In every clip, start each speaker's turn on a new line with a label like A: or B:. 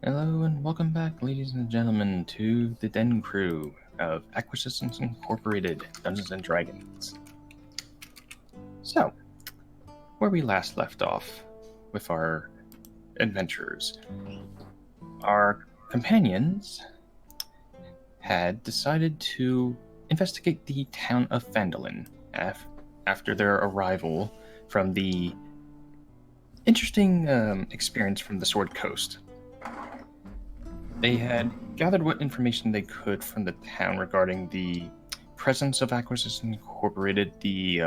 A: Hello and welcome back, ladies and gentlemen, to the Den Crew of Acquisitions Incorporated Dungeons and Dragons. So, where we last left off with our adventures, our companions had decided to investigate the town of Phandalin after their arrival from the interesting experience from the Sword Coast. They had gathered what information they could from the town regarding the presence of Acquisitions Incorporated, the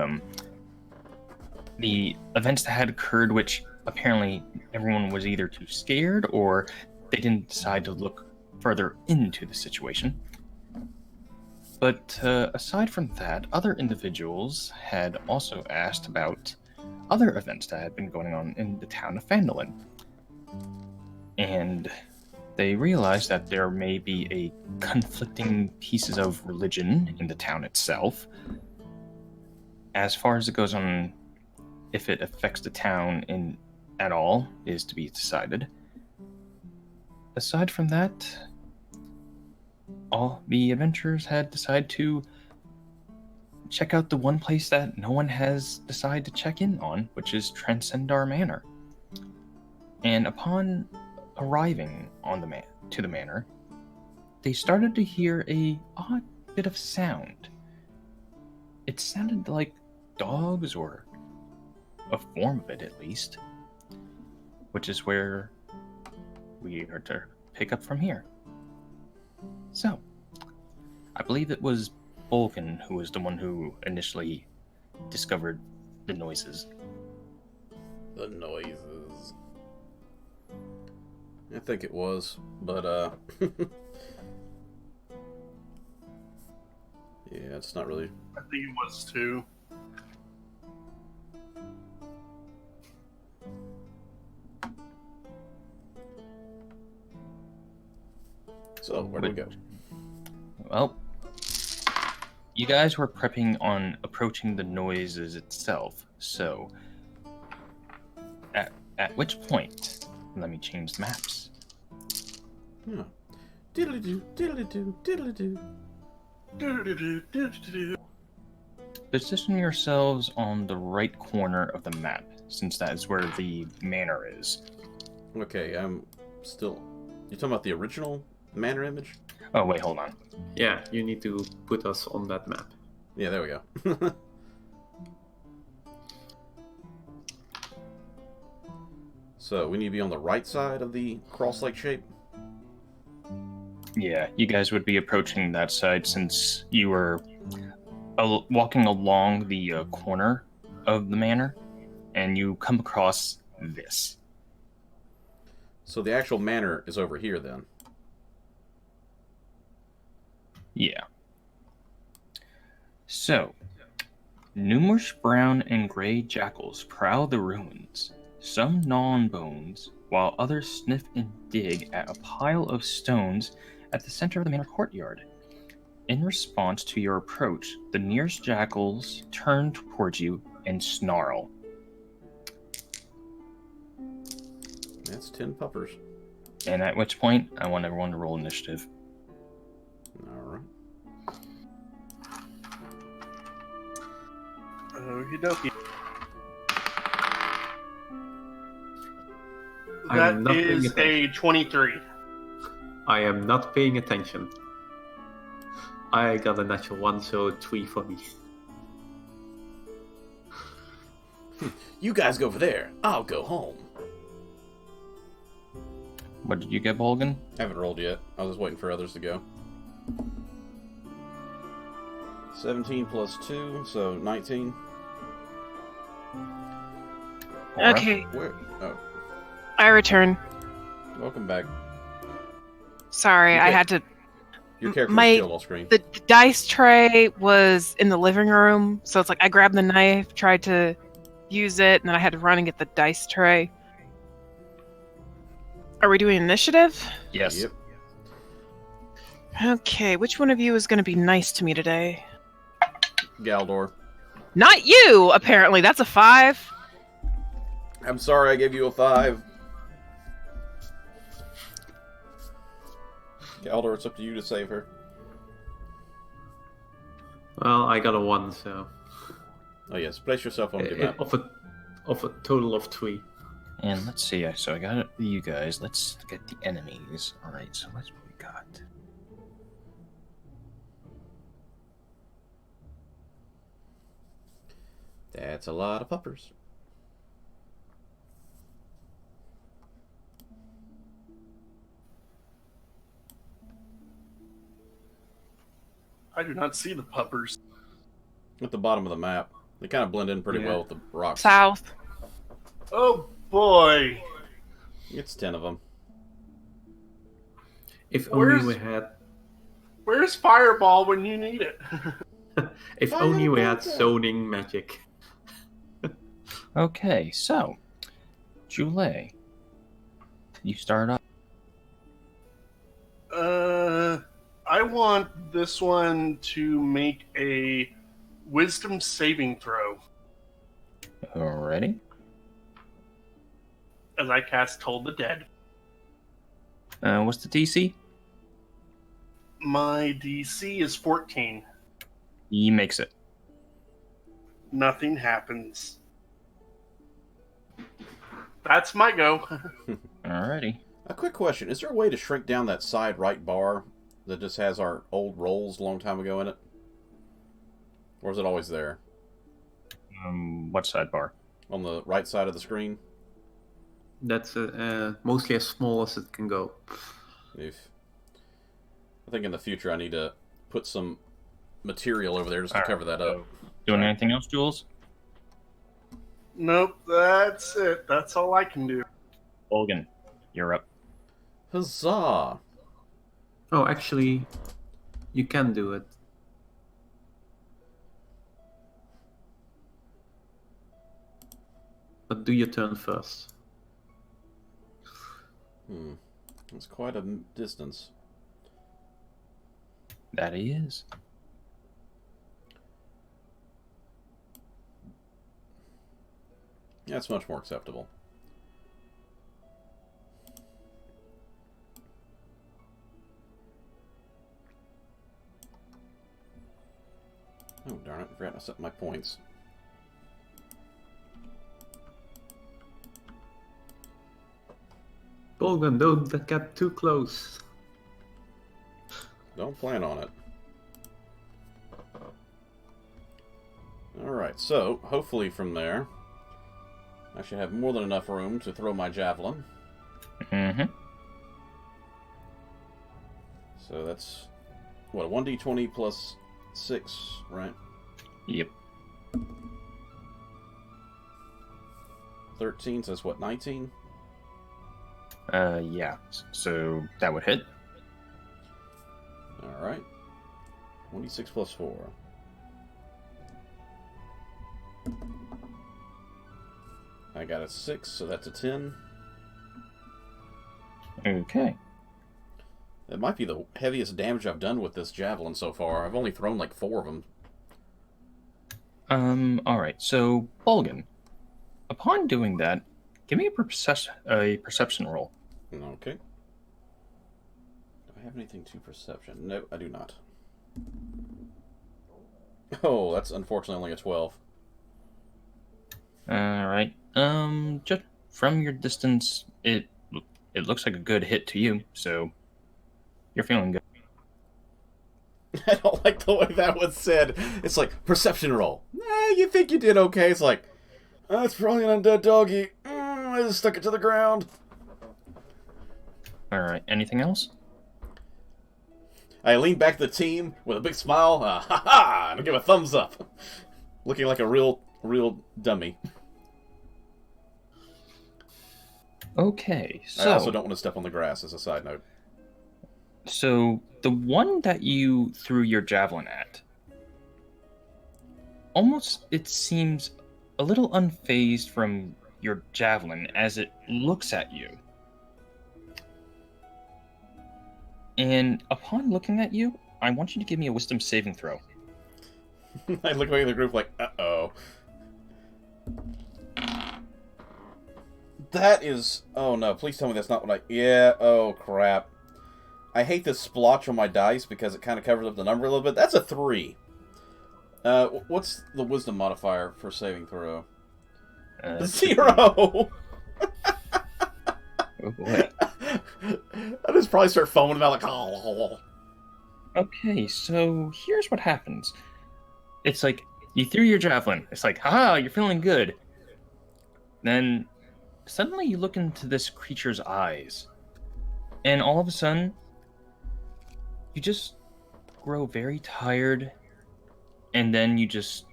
A: events that had occurred, which apparently everyone was either too scared or they didn't decide to look further into the situation. But aside from that, other individuals had also asked about other events that had been going on in the town of Phandalin. And they realized that there may be a conflicting pieces of religion in the town itself. As far as it goes on, if it affects the town at all is to be decided. Aside from that, all the adventurers had decided to check out the one place that no one has decided to check in on, which is Transcendar Manor. And upon arriving to the manor, they started to hear a odd bit of sound. It sounded like dogs, or a form of it at least, which is where we are to pick up from here. So, I believe it was Bolgan who was the one who initially discovered the noises.
B: The noises. I think it was, but yeah, it's not really.
C: I think it was too.
B: So, where do we go?
A: Well, you guys were prepping on approaching the noises itself, so at which point, let me change the maps.
B: Yeah. Diddly-doo, diddly-doo, diddly-doo.
A: Position yourselves on the right corner of the map, since that is where the manor is.
B: Okay, I'm still. You talking about the original manor image?
A: Oh, wait, hold on.
D: Yeah, you need to put us on that map.
B: Yeah, there we go. So, we need to be on the right side of the cross-like shape?
A: Yeah, you guys would be approaching that side since you were walking along the corner of the manor, and you come across this.
B: So the actual manor is over here, then?
A: Yeah. So, numerous brown and gray jackals prowl the ruins. Some gnaw on bones, while others sniff and dig at a pile of stones at the center of the manor courtyard. In response to your approach, the nearest jackals turn towards you and snarl.
B: That's 10 puppers.
A: And at which point, I want everyone to roll initiative.
B: Alright.
C: Okie dokie.
D: I
C: That
D: am not paying
C: is
D: attention.
C: a 23.
D: I am not paying attention. I got a natural 1, so 3 for me.
B: You guys go over there. I'll go home.
A: What did you get, Bolgan?
B: I haven't rolled yet. I was just waiting for others to go. 17 plus 2, so 19.
A: Aura?
E: Okay,
B: Where? Oh,
E: I return.
B: welcome back.
E: Sorry, I
B: Okay.
E: had to.
B: Your character
E: My-
B: was killed off screen.
E: The dice tray was in the living room, so it's like I grabbed the knife, tried to use it, and then I had to run and get the dice tray. Are we doing initiative?
A: Yes.
B: Yep.
E: Okay, which one of you is going to be nice to me today?
B: Galdor.
E: Not you, apparently. That's a 5.
B: I'm sorry I gave you a 5. Galdor, it's up to you to save her.
D: Well, I got a 1, so
B: Oh yes, place yourself on the map.
D: of a total of 3.
A: And let's see. So I got you guys. Let's get the enemies. All right. So let's what we got.
B: That's a lot of puppers.
C: I do not see the puppers.
B: At the bottom of the map. They kind of blend in pretty well with the rocks.
E: South.
C: Oh boy!
B: It's 10 of them.
D: If
C: Where's-
D: only we had,
C: Where's Fireball when you need it?
D: if only we had zoning magic.
A: Okay. So, Julie, you start off.
C: I want this one to make a wisdom saving throw
A: Already.
C: as I cast Toll the Dead.
A: What's the DC?
C: My DC is 14.
A: He makes it.
C: Nothing happens. That's my go.
A: Alrighty.
B: A quick question. Is there a way to shrink down that side right bar that just has our old rolls a long time ago in it? Or is it always there?
A: What sidebar?
B: On the right side of the screen?
D: That's mostly as small as it can go.
B: Oof. I think in the future I need to put some material over there just to
A: Alright,
B: cover that up.
A: Doing anything else, Jules?
C: Nope, that's it. That's all I can do.
A: Olgan, you're up.
B: Huzzah!
D: Oh, actually, you can do it. But do your turn first.
B: That's quite a distance.
A: That he is.
B: That's much more acceptable. Oh, darn it. I forgot to set my points.
D: Bolgan, don't get too close.
B: Don't plan on it. Alright, so, hopefully from there, I should have more than enough room to throw my javelin.
A: Mm-hmm.
B: So that's, what, a 1d20 plus 6, right?
A: Yep.
B: 13, so that's what, 19?
A: Yeah. So that would hit.
B: Alright. 1d6 plus 4. I got a 6, so that's a 10.
A: Okay.
B: That might be the heaviest damage I've done with this javelin so far. I've only thrown like 4 of them.
A: Alright. So, Bolgan, upon doing that, give me a perception roll.
B: Okay. Do I have anything to perception? No, I do not. Oh, that's unfortunately only a 12.
A: Alright. Just from your distance, it looks like a good hit to you, so you're feeling good.
B: I don't like the way that was said. It's like, perception roll. You think you did okay. It's like, that's probably an undead doggy. I just stuck it to the ground.
A: Alright, anything else?
B: I lean back to the team with a big smile. Ha ha! And I give a thumbs up. Looking like a real dummy.
A: Okay,
B: I
A: so
B: also don't want to step on the grass, as a side note.
A: So the one that you threw your javelin at, almost it seems a little unfazed from your javelin as it looks at you. And upon looking at you, I want you to give me a wisdom saving throw.
B: I look away at the group like, uh-oh. That is... Oh no, please tell me that's not what I... Yeah, oh crap. I hate this splotch on my dice because it kind of covers up the number a little bit. That's a 3. What's the wisdom modifier for saving throw? 0!
A: Oh boy.
B: I just probably start foaming about like, oh.
A: Okay, so here's what happens. It's like you threw your javelin. It's like, haha, you're feeling good. Then suddenly you look into this creature's eyes, and all of a sudden, you just grow very tired, and then you just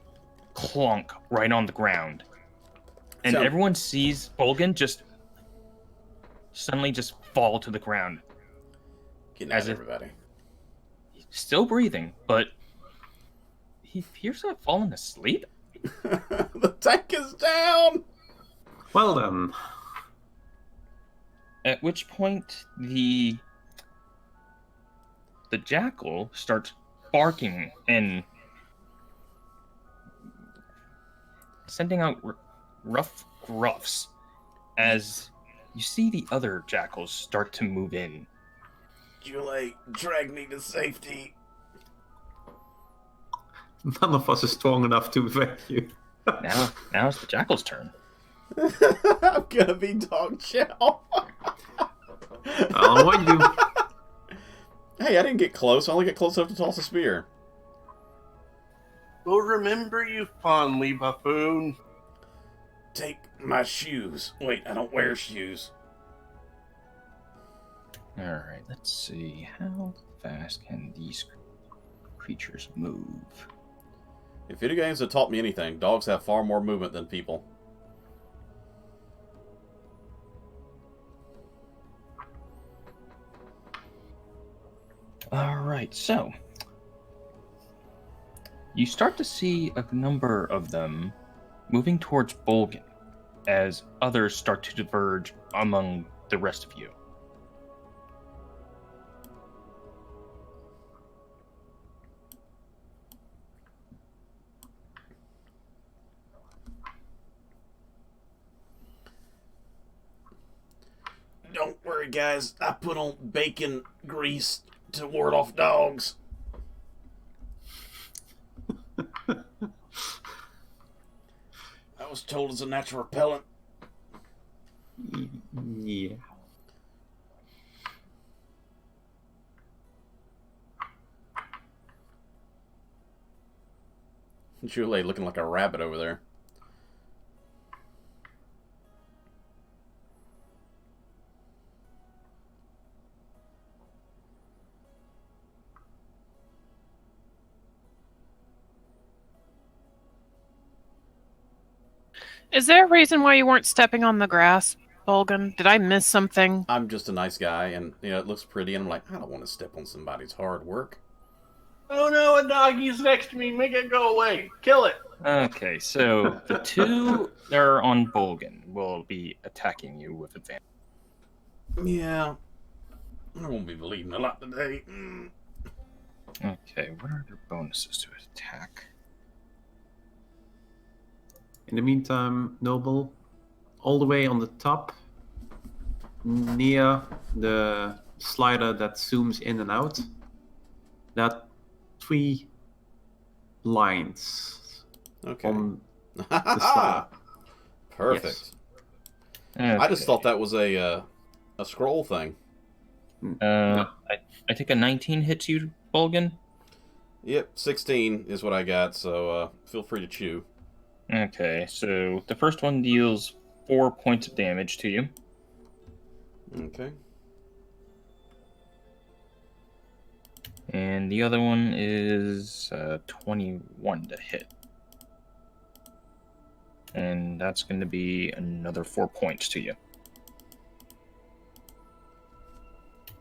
A: clunk right on the ground. And
B: So-
A: everyone sees Bolgan just suddenly just fall to the ground.
B: Get
A: As
B: out,
A: if-
B: everybody.
A: He's still breathing, but he appears to have fallen asleep.
B: The tank is down!
D: Well then,
A: At which point the jackal starts barking and sending out rough gruffs as you see the other jackals start to move in.
B: Julie, drag me to safety.
D: none of us is strong enough to evac you.
A: Now it's the jackal's turn.
B: I'm gonna be dog chow.
D: I'll avoid you.
B: Hey, I didn't get close. I only get close enough to toss a spear.
C: We'll remember you fondly, buffoon.
B: Take my shoes. Wait, I don't wear shoes.
A: Alright, let's see. How fast can these creatures move?
B: If video games have taught me anything, dogs have far more movement than people.
A: Alright, so you start to see a number of them moving towards Bolgan as others start to diverge among the rest of you.
B: Don't worry, guys. I put on bacon grease to ward off dogs. I was told it's a natural repellent.
D: Yeah.
B: Julie looking like a rabbit over there.
E: Is there a reason why you weren't stepping on the grass, Bolgan? Did I miss something?
B: I'm just a nice guy, and it looks pretty, and I'm like, I don't want to step on somebody's hard work.
C: Oh no, a doggy's next to me. Make it go away. Kill it.
A: Okay, so the two that are on Bolgan will be attacking you with advantage.
B: Yeah, I won't be bleeding a lot today.
A: Okay, what are their bonuses to attack?
D: In the meantime, Noble, all the way on the top, near the slider that zooms in and out, that 3 lines
B: Okay.
D: on the slider.
B: Perfect.
A: Okay.
B: I just thought that was a scroll thing.
A: I think a 19 hits you, Bolgan.
B: Yep, 16 is what I got, so feel free to chew.
A: Okay, so the first one deals 4 points of damage to you.
B: Okay.
A: And the other one is 21 to hit. And that's going to be another 4 points to you.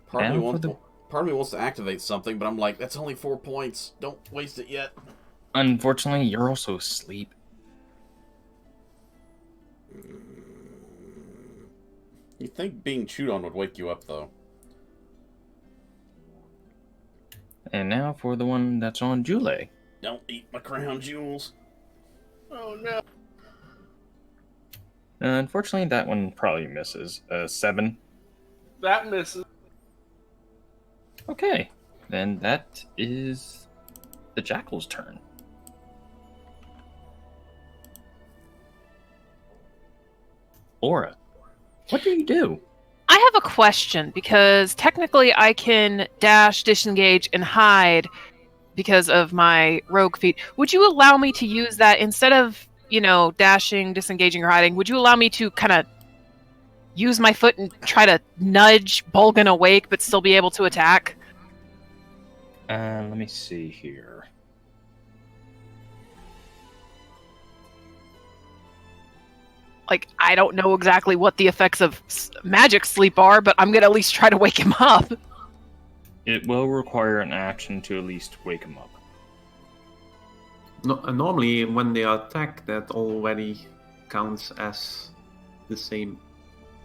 B: Part of
A: Now
B: me wants to activate something, but I'm like, that's only 4 points. Don't waste it yet.
A: Unfortunately, you're also asleep.
B: You'd think being chewed on would wake you up, though.
A: And now for the one that's on Jule.
B: Don't eat my crown jewels.
C: Oh no.
A: Unfortunately, that one probably misses. 7.
C: That misses.
A: Okay, then that is the jackal's turn. Aura, what do you do?
E: I have a question because technically I can dash, disengage, and hide because of my rogue feat. Would you allow me to use that instead of, dashing, disengaging, or hiding? Would you allow me to kind of use my foot and try to nudge Bolgan awake but still be able to attack?
A: Let me see here.
E: Like, I don't know exactly what the effects of magic sleep are, but I'm going to at least try to wake him up.
A: It will require an action to at least wake him up.
D: No, normally, when they attack, that already counts as the same.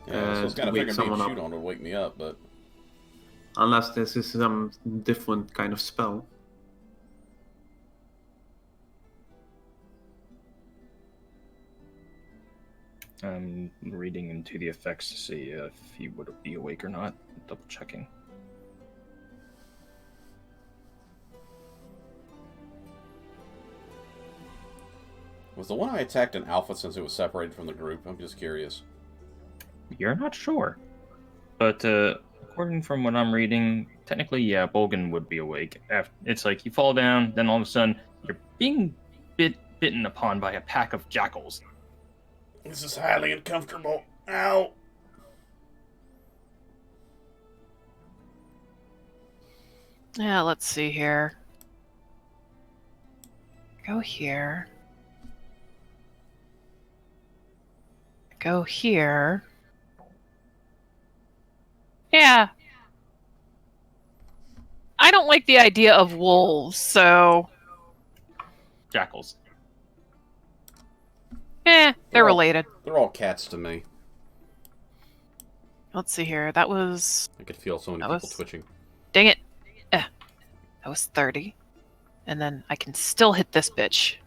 B: Yeah, so it's kind of
D: wake
B: figuring being
D: someone
B: shoot
D: up.
B: on to wake me up, but
D: Unless this is some different kind of spell.
A: I'm reading into the effects to see if he would be awake or not. Double checking.
B: was the one I attacked an alpha since it was separated from the group? I'm just curious.
A: You're not sure. But according from what I'm reading, technically, yeah, Bolgan would be awake. It's like you fall down, then all of a sudden, you're being bitten upon by a pack of jackals.
B: This is highly uncomfortable. Ow!
E: Yeah, let's see here. Go here. Go here. Yeah. I don't like the idea of wolves, so...
A: Jackals.
E: they're
B: all-
E: related.
B: They're all cats to me.
E: Let's see here. That was...
B: I could feel so many
E: That
B: people
E: was-
B: twitching.
E: Dang it. That was 30. And then I can still hit this bitch.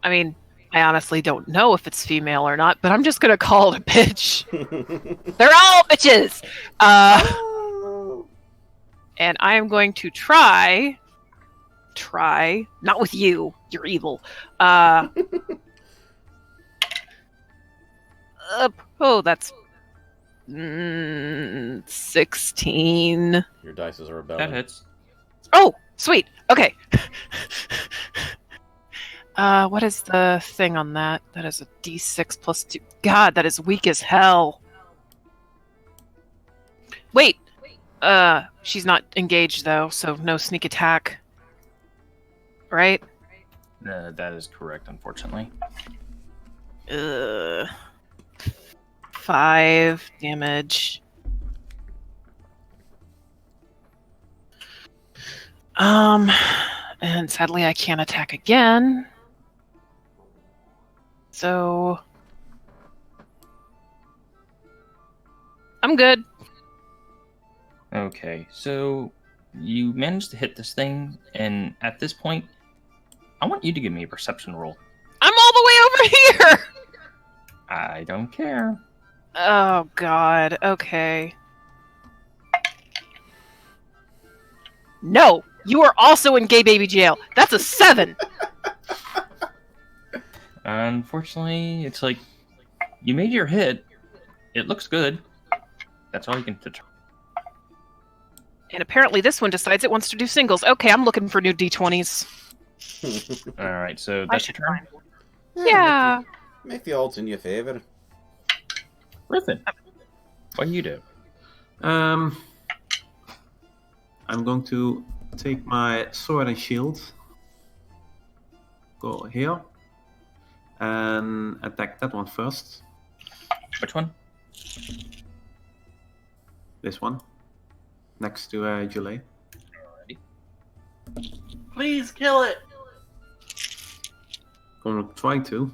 E: I mean, I honestly don't know if it's female or not, but I'm just gonna call it a bitch. They're all bitches! And I am going to try, not with you, you're evil. That's 16.
B: Your dice are
A: That
B: rebelling.
A: hits.
E: Oh, sweet. Okay. What is the thing on that? That is a D6 plus 2. God, that is weak as hell. Wait. She's not engaged though, so no sneak attack. Right?
A: That is correct, unfortunately.
E: 5 damage. And sadly I can't attack again. So I'm good.
A: Okay, so you managed to hit this thing, and at this point, I want you to give me a perception roll.
E: I'm all the way over here.
A: I don't care.
E: Oh god. Okay. No, you are also in gay baby jail. That's a 7.
A: Unfortunately, it's like you made your hit. It looks good. That's all you can determine.
E: And apparently this one decides it wants to do singles. Okay, I'm looking for new D20s.
A: All right, so
E: I
A: that's
E: should
A: your turn.
E: Yeah.
B: Make the odds in your favor.
A: Griffin, what do you do?
D: I'm going to take my sword and shield, go here, and attack that one first.
A: Which one?
D: This one, next to Julie.
C: Please kill it.
D: Gonna try to.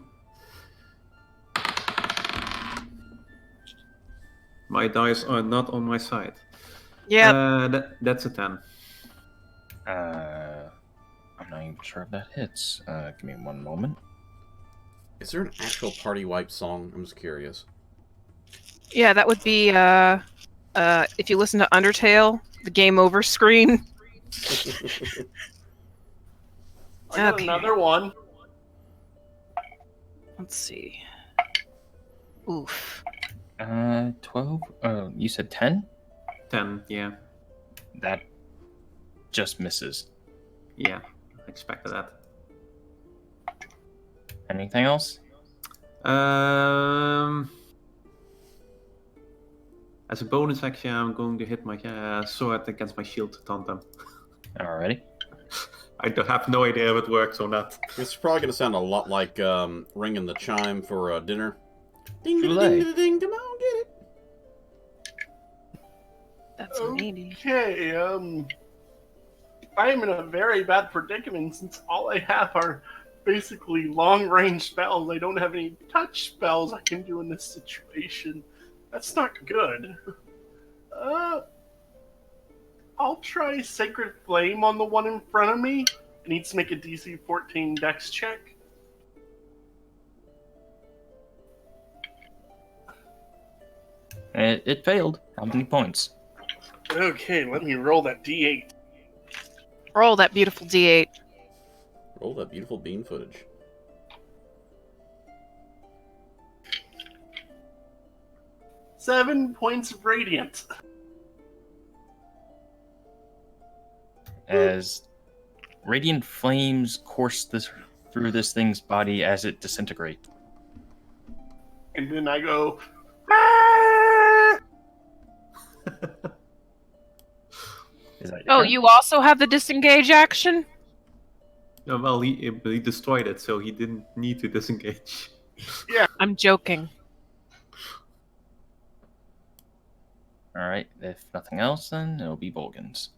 D: My dice are not on my side.
E: Yeah.
D: That's a 10.
A: I'm not even sure if that hits. Give me one moment.
B: Is there an actual party wipe song? I'm just curious.
E: Yeah, that would be if you listen to Undertale, the game over screen.
C: I got
E: Okay.
C: another one.
E: Let's see. Oof.
A: 12. You said 10.
D: 10, yeah.
A: That just misses.
D: Yeah, I expected that.
A: Anything else?
D: As a bonus action, I'm going to hit my sword against my shield to taunt them.
A: Alrighty.
D: I have no idea if it works or not.
B: It's probably going to sound a lot like ringing the chime for dinner. Ding, ding,
A: Goulet.
B: ding, ding, come on, get it.
E: That's meaty.
C: Okay, I am in a very bad predicament since all I have are basically long-range spells. I don't have any touch spells I can do in this situation. That's not good. I'll try Sacred Flame on the one in front of me. It needs to make a DC 14 Dex check.
A: It failed. How many points?
C: Okay, let me roll that D8.
E: Roll that beautiful D8.
B: Roll that beautiful bean footage.
C: Seven points of radiant.
A: As radiant flames course through this thing's body as it disintegrates.
C: And then I go, "Ah!"
A: Is that your
E: Oh,
A: turn?
E: you also have the disengage action?
D: No, well, he destroyed it, so he didn't need to disengage.
E: I'm joking.
A: Alright, if nothing else, then it'll be Bolgan's.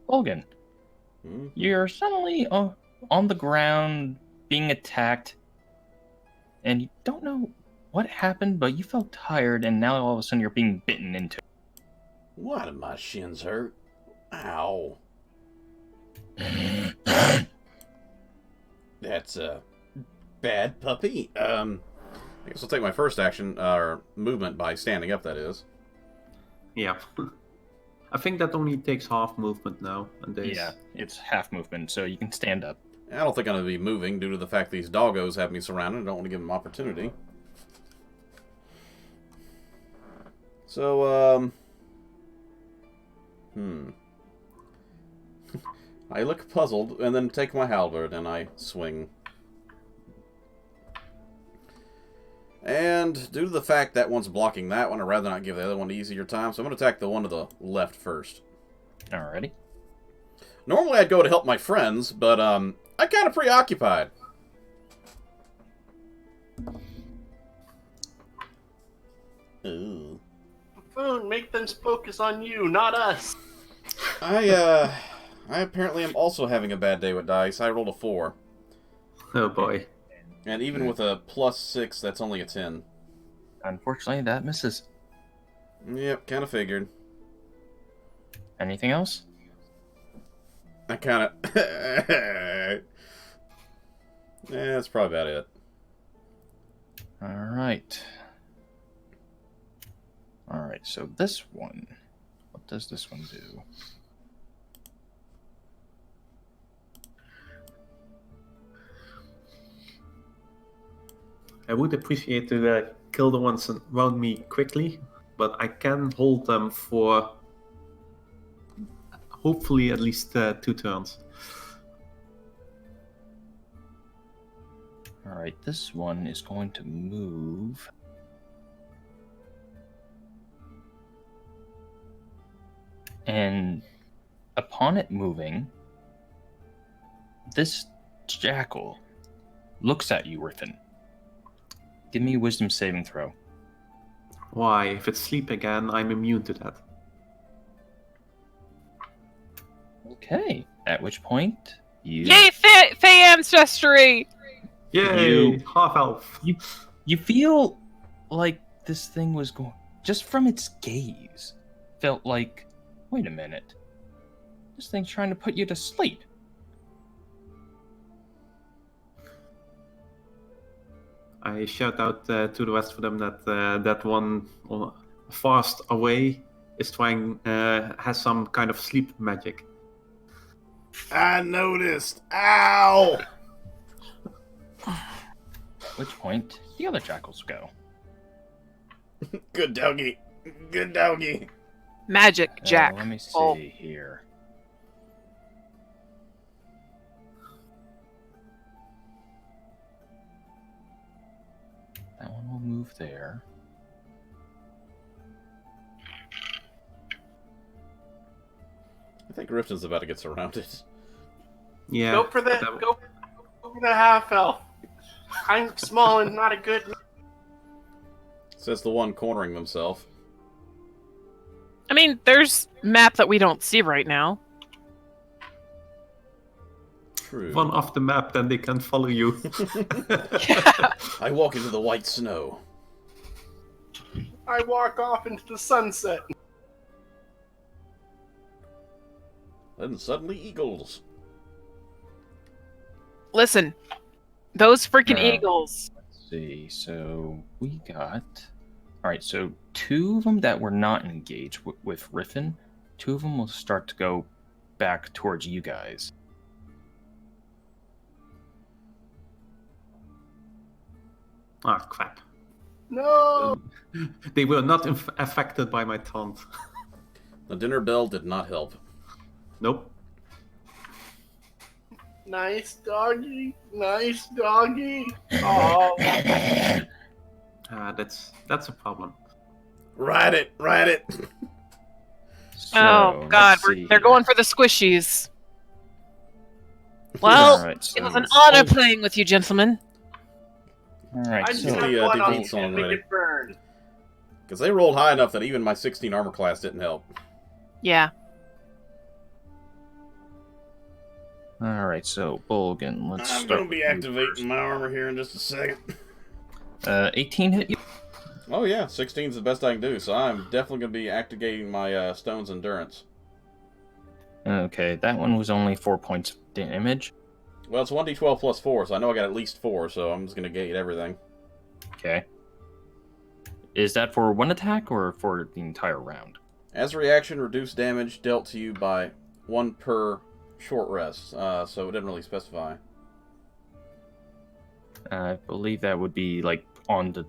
A: Bolgan,
B: Hmm?
A: you're suddenly on the ground being attacked, and you don't know what happened, but you felt tired, and now all of a sudden you're being bitten into.
B: Why do my shins hurt? Ow. That's a bad puppy. I guess I'll take my first action, or movement, by standing up, that is.
D: Yeah. I think that only takes half movement now.
A: Yeah, it's half movement, so you can stand up.
B: I don't think I'm going to be moving due to the fact these doggos have me surrounded. I don't want to give them opportunity. So, I look puzzled, and then take my halberd, and I swing. And due to the fact that one's blocking that one, I'd rather not give the other one easier time, so I'm going to attack the one to the left first.
A: Alrighty.
B: Normally I'd go to help my friends, but I'm kind of preoccupied. Ooh.
C: Buffoon, make them focus on you, not us.
B: I apparently am also having a bad day with dice. I rolled a 4.
D: Oh boy.
B: And even with a +6, that's only a 10.
A: Unfortunately, that misses.
B: Yep, kind of figured.
A: Anything else?
B: I kind of... Yeah, that's probably about it.
A: Alright. Alright, so this one. What does this one do?
D: I would appreciate to kill the ones around me quickly, but I can hold them for hopefully at least 2 turns.
A: Alright, this one is going to move. And upon it moving, this jackal looks at you, Riffin. Give me a wisdom saving throw.
D: Why? If it's sleep again, I'm immune to that.
A: Okay. At which point, you
E: Yay, Fey ancestry!
D: Yay!
A: You-
D: Half elf.
A: you feel like this thing was going, just from its gaze, felt like, wait a minute, this thing's trying to put you to sleep.
D: I shout out to the rest of them that that one fast away is trying has some kind of sleep magic.
B: I noticed. Ow!
A: At which point, the other jackals go.
B: Good doggy. Good doggy.
E: Magic, Jack.
A: Let me see
E: Oh.
A: here. That one will move there.
B: I think Rifton's about to get surrounded.
D: Yeah.
C: Go for the
D: that-
C: go for the half elf. I'm small and not a good.
B: Says the one cornering themselves.
E: I mean, there's map that we don't see right now.
B: True.
D: One off the map, then they can follow you.
B: I walk into the white snow.
C: I walk off into the sunset.
B: Then suddenly eagles.
E: Listen, those freaking
A: No.
E: eagles.
A: Let's see. So we got. All right. So 2 of them that were not engaged with Riffin, 2 of them will start to go back towards you guys.
D: Ah, crap.
C: No.
D: They were not affected by my taunt.
B: The dinner bell did not help.
D: Nope.
C: Nice doggy. Nice doggy. Oh.
D: That's a problem.
B: Ride it, ride it.
A: So,
E: Oh God,
A: let's see
E: they're
A: here.
E: going for the squishies. Well,
A: All right,
E: it was
A: so-
E: an honor playing with you, gentlemen.
A: All right.
C: I just
A: So
C: have
B: the,
C: one on
B: defeat song
C: and make
B: ready.
C: it burn.
B: Because they rolled high enough that even my 16 armor class didn't help.
E: Yeah.
A: all right. So Bolgan, let's
B: I'm
A: start.
B: going to be
A: with you
B: activating
A: first.
B: my armor here in just a second.
A: 18 hit you.
B: Oh yeah, 16 is the best I can do, so I'm definitely going to be activating my Stone's Endurance.
A: Okay, that one was only 4 points of damage.
B: Well, it's 1d12 plus 4, so I know I got at least 4, so I'm just going to gate everything.
A: Okay. Is that for one attack or for the entire round?
B: As a reaction, reduce damage dealt to you by 1 per short rest, so it didn't really specify.
A: I believe that would be like on the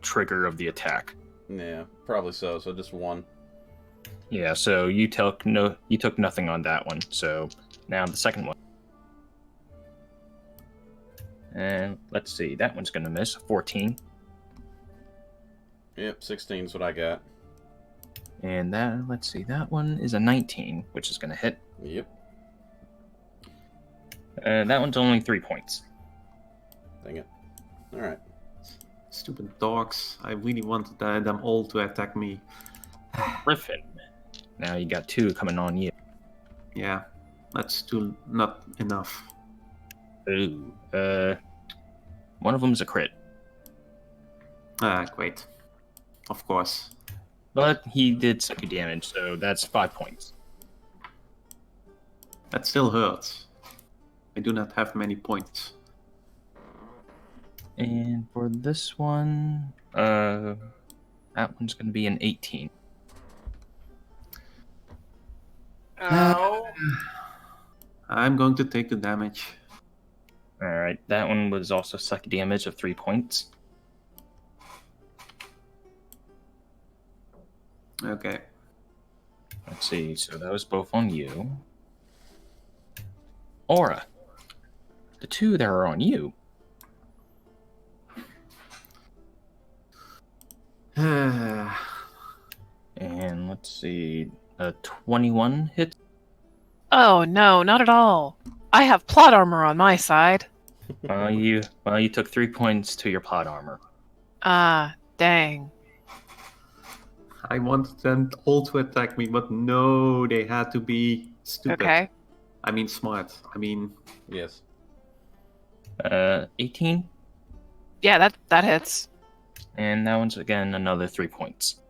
A: trigger of the attack.
B: Yeah, probably so just 1.
A: Yeah, so you took nothing on that one. So now the second one. And let's see, that one's gonna miss 14.
B: Yep, 16 is what I got.
A: And that let's see, that one is a 19, which is gonna hit.
B: Yep,
A: That one's only 3 points.
B: dang it. Alright.
D: Stupid dogs. I really wanted them all to attack me.
A: Griffin. Now you got 2 coming on you.
D: Yeah, that's still not enough.
A: Ooh. One of them's a crit.
D: Ah, great. Of course.
A: But he did some damage, so that's 5 points.
D: That still hurts. I do not have many points.
A: And for this one, that one's going to be an 18.
C: Ow.
D: I'm going to take the damage.
A: Alright, that one was also suck damage of 3 points.
D: Okay.
A: Let's see, so that was both on you. Aura. The 2 that are on you. And let's see, a 21 hit.
E: Oh no, not at all. I have plot armor on my side.
A: You took 3 points to your plot armor.
E: Ah, dang.
D: I wanted them all to attack me, but no, they had to be stupid.
E: Okay.
D: I mean smart. I mean,
B: Yes.
A: 18,
E: Yeah, that hits.
A: and that one's again another 3 points.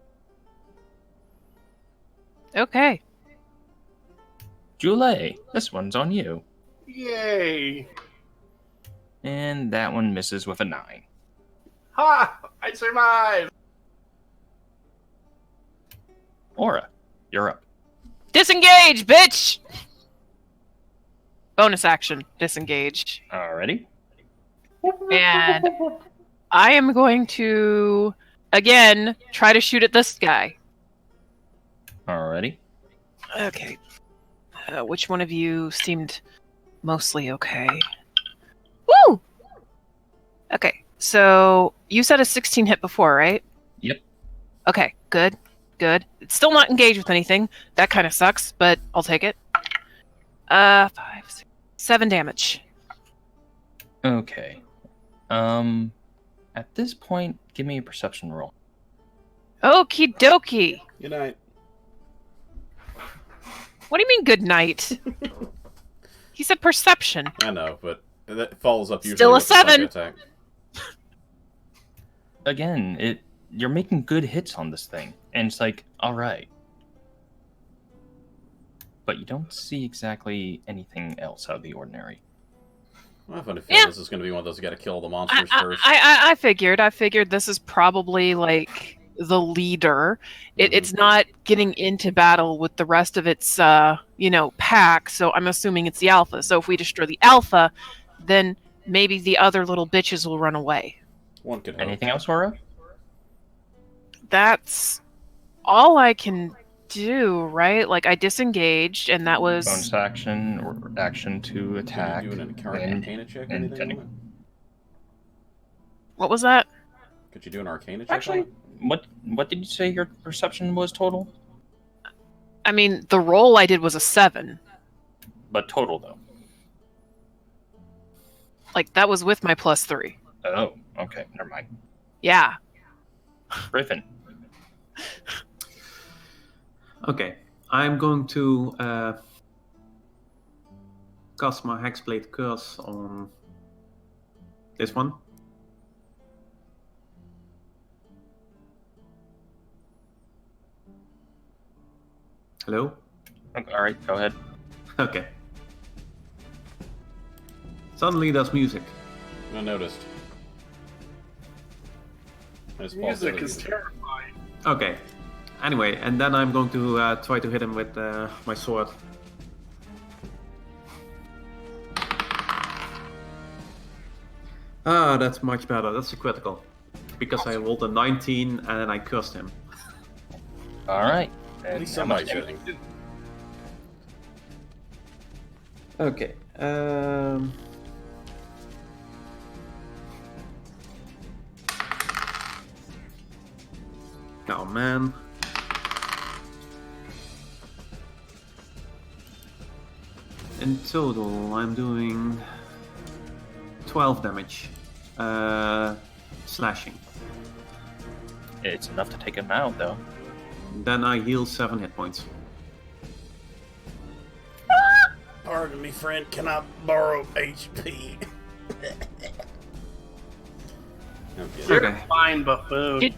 E: Okay.
A: Julie, this one's on you.
C: Yay.
A: And that one misses with a 9.
C: Ha! I survived!
A: Aura, you're up.
E: Disengage, bitch! Bonus action, disengage.
A: Alrighty.
E: And I am going to, again, try to shoot at this guy.
A: Alrighty.
E: Okay. Which one of you seemed mostly okay? Woo! Okay, so you said a 16 hit before, right?
A: Yep.
E: Okay, good. Good. It's still not engaged with anything. That kind of sucks, but I'll take it. 5, 6, 7 damage.
A: Okay. At this point, give me a perception roll.
E: Okie dokie.
B: Good night.
E: What do you mean, good night? He said perception.
B: I know, but that follows up usually
E: Still a
B: with the second
E: 7.
B: attack.
A: Again, you're making good hits on this thing, and it's like, all right. But you don't see exactly anything else out of the ordinary.
B: I have a feeling this is going to be one of those you got to kill the monsters first.
E: I figured this is probably like the leader. It's not getting into battle with the rest of its pack, so I'm assuming it's the alpha. So if we destroy the alpha, then maybe the other little bitches will run away.
B: One could hope.
A: Anything else, Aura?
E: That's all I can do, right? Like, I disengaged, and that was...
A: Bonus action or action to attack.
B: Could you do an arcana check or
A: and
B: anything on it?
E: What was that?
B: Could you do an arcana check
A: Actually,
B: on it?
A: what did you say your perception was total?
E: I mean, the roll I did was a 7.
A: But total, though.
E: Like, that was with my +3.
A: Oh, okay, never mind.
E: Yeah.
A: Griffin.
D: Okay, I'm going to cast my Hexblade Curse on this one. Hello?
A: Okay, all right, go ahead.
D: Okay. Suddenly there's music.
B: I noticed. I just paused
C: Music
B: it.
C: is terrifying.
D: Okay. Anyway, and then I'm going to try to hit him with my sword. Ah, that's much better. That's a critical. Because I rolled a 19 and then I cursed him.
A: All right.
B: At
A: And
B: least
A: how much
B: somebody's
A: damage?
B: hitting.
D: Okay. Oh man. In total, I'm doing 12 damage. Slashing.
A: It's enough to take him out, though.
D: Then I heal 7 hit points.
B: Pardon me, friend. Can I borrow HP? Okay.
C: You're
D: Okay.
C: fine, buffoon.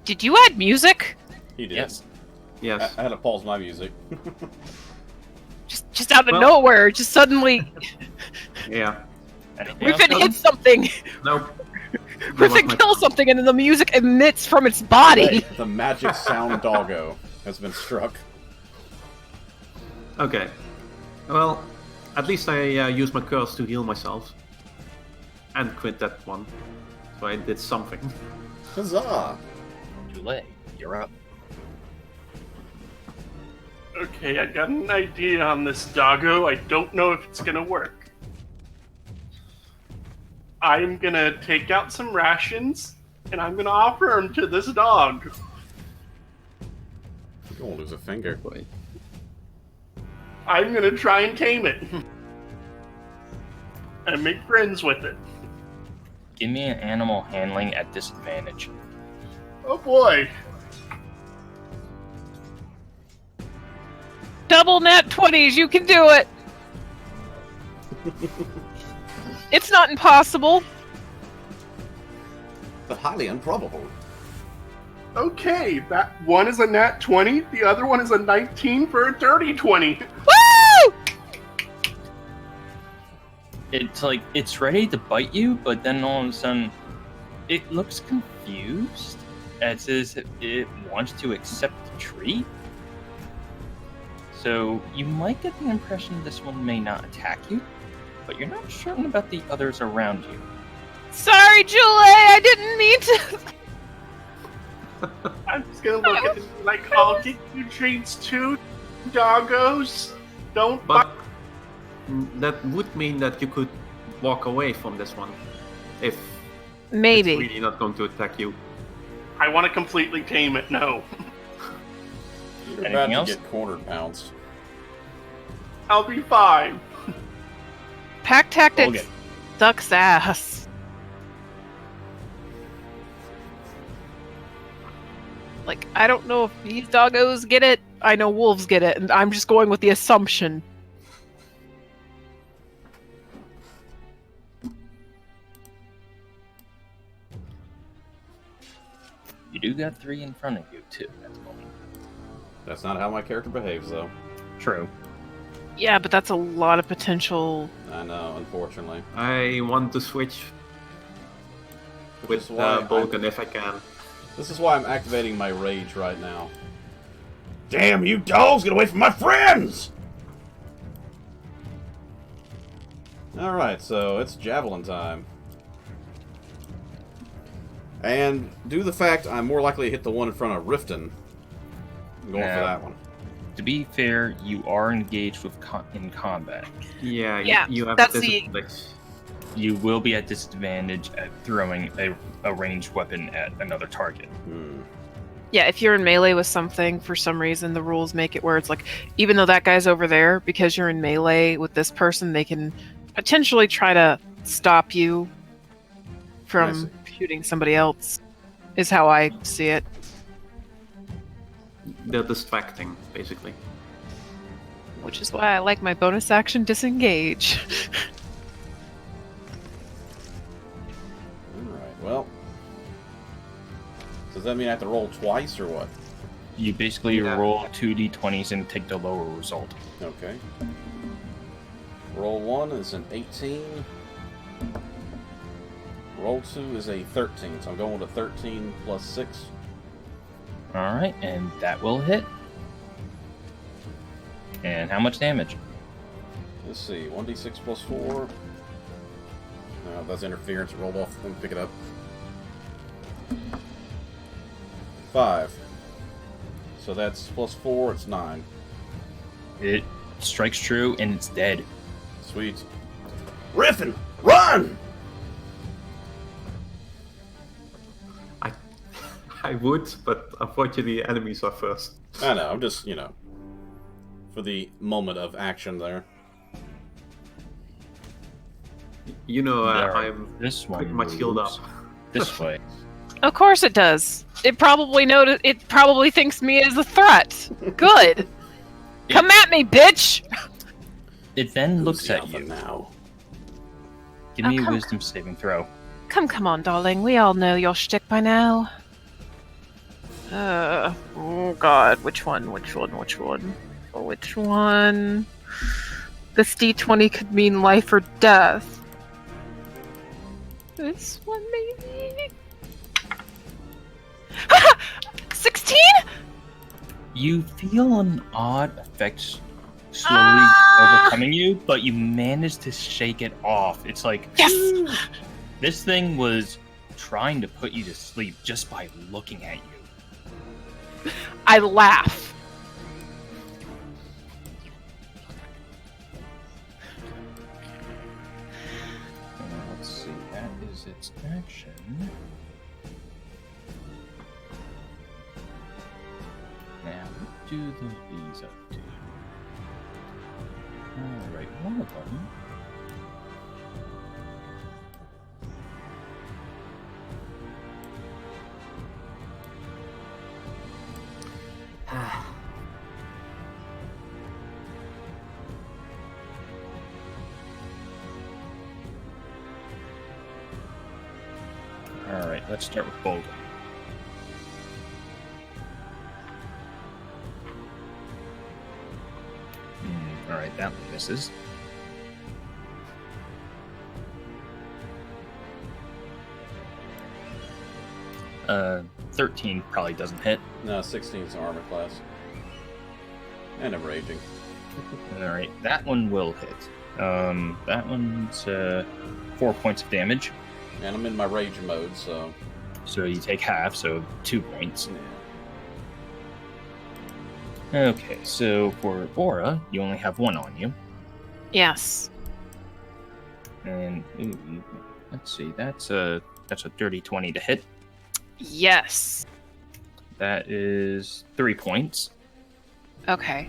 E: Did you add music?
B: He did.
A: Yes.
D: Yes.
B: I had to pause my music.
E: Just out of
D: Well-
E: nowhere, just suddenly...
D: Yeah.
A: Anything
E: Griffin
A: else,
E: hits something!
D: Nope. That
E: Griffin
D: was my-
E: kills something, and then the music emits from its body!
B: The magic sound doggo has been struck.
D: Okay. Well, at least I used my curse to heal myself. And quit that one. So I did something.
B: Huzzah!
A: Delay. You're up.
C: Okay, I got an idea on this doggo. I don't know if it's gonna work. I'm gonna take out some rations, and I'm gonna offer them to this dog.
B: You won't lose a finger.
D: Wait.
C: I'm gonna try and tame it. And make friends with it.
A: Give me an animal handling at disadvantage.
C: Oh boy.
E: Double nat 20s, you can do it! It's not impossible.
B: But highly improbable.
C: Okay, that one is a nat 20, the other one is a 19 for a dirty 20.
E: Woo!
A: It's like, it's ready to bite you, but then all of a sudden, It looks confused, as if it wants to accept the treat. So you might get the impression this one may not attack you, but you're not certain about the others around you.
E: Sorry, Julie, I didn't mean to.
C: I'm just gonna look at it like, I'll get you treats too, doggos. Don't
D: But
C: bite.
D: that would mean that you could walk away from this one if
E: Maybe.
D: it's really not going to attack you.
C: I want to completely tame it. No,
B: You're
A: Anything
B: about to
A: else?
B: get cornered, Pounce.
C: I'll be fine.
E: Pack tactics
A: Okay.
E: sucks ass. Like, I don't know if these doggos get it. I know wolves get it, and I'm just going with the assumption.
A: You do got 3 in front of you, too, at the moment.
B: That's not how my character behaves, though.
A: True.
E: Yeah, but that's a lot of potential.
B: I know, unfortunately.
D: I want to switch
B: Which is
D: with
B: why
D: Vulcan if I can.
B: This is why I'm activating my rage right now. Damn you dogs! Get away from my friends! Alright, so it's javelin time. And due to the fact I'm more likely to hit the one in front of Riften, I'm going for
A: Now,
B: that one.
A: To be fair, you are engaged with in combat.
D: Yeah,
E: Yeah,
D: you have
E: that's
D: this
E: the-
D: place.
A: You will be at disadvantage at throwing a ranged weapon at another target.
E: Yeah, if you're in melee with something, for some reason, the rules make it where it's like, even though that guy's over there, because you're in melee with this person, they can potentially try to stop you
B: I
E: from shooting somebody else, is how I see it.
D: They're distracting, basically.
E: Which is why I like my bonus action disengage.
B: Alright, well. Does that mean I have to roll twice or what?
A: You basically
D: Yeah.
A: roll 2d20s and take the lower result.
B: Okay. Roll 1 is an 18. Roll 2 is a 13, so I'm going with a 13 plus 6.
A: Alright, and that will hit. And how much damage?
B: Let's see, 1d6 plus 4. No, that's interference. Rolled off. Let me pick it up. 5. So that's plus 4, it's 9.
A: It strikes true and it's dead.
B: Sweet. Riffin! Run!
D: I would, but unfortunately enemies are first.
B: I know, I'm just, for the moment of action there.
D: You know,
A: There,
D: I'm
A: this one
D: putting my shield up.
A: moves this way.
E: Of course it does. It probably It probably thinks me as a threat. Good. Come at me, bitch!
A: It then
B: Who's
A: looks
B: the
A: at
B: alpha
A: you.
B: now.
A: Give
E: Oh,
A: me a
E: come-
A: wisdom saving throw.
E: Come on, darling. We all know your shtick by now. Oh god, which one? Which one? This D20 could mean life or death. This one, maybe? 16?
A: You feel an odd effect slowly overcoming you, but you manage to shake it off. It's like,
E: Yes!
A: this thing was trying to put you to sleep just by looking at you.
E: I laugh.
A: Let's see, that is its action. Now, what do the bees up to? Alright, one of them. Alright, let's start with Bolden. Alright, that one misses. 13 probably doesn't hit.
B: No, 16 is armor class. And I'm raging.
A: Alright, that one will hit. That one's 4 points of damage.
B: And I'm in my rage mode, so...
A: So you take half, so 2 points.
B: Yeah.
A: Okay, so for Aura, you only have 1 on you.
E: Yes.
A: And let's see, that's a dirty 20 to hit.
E: Yes.
A: That is 3 points.
E: Okay.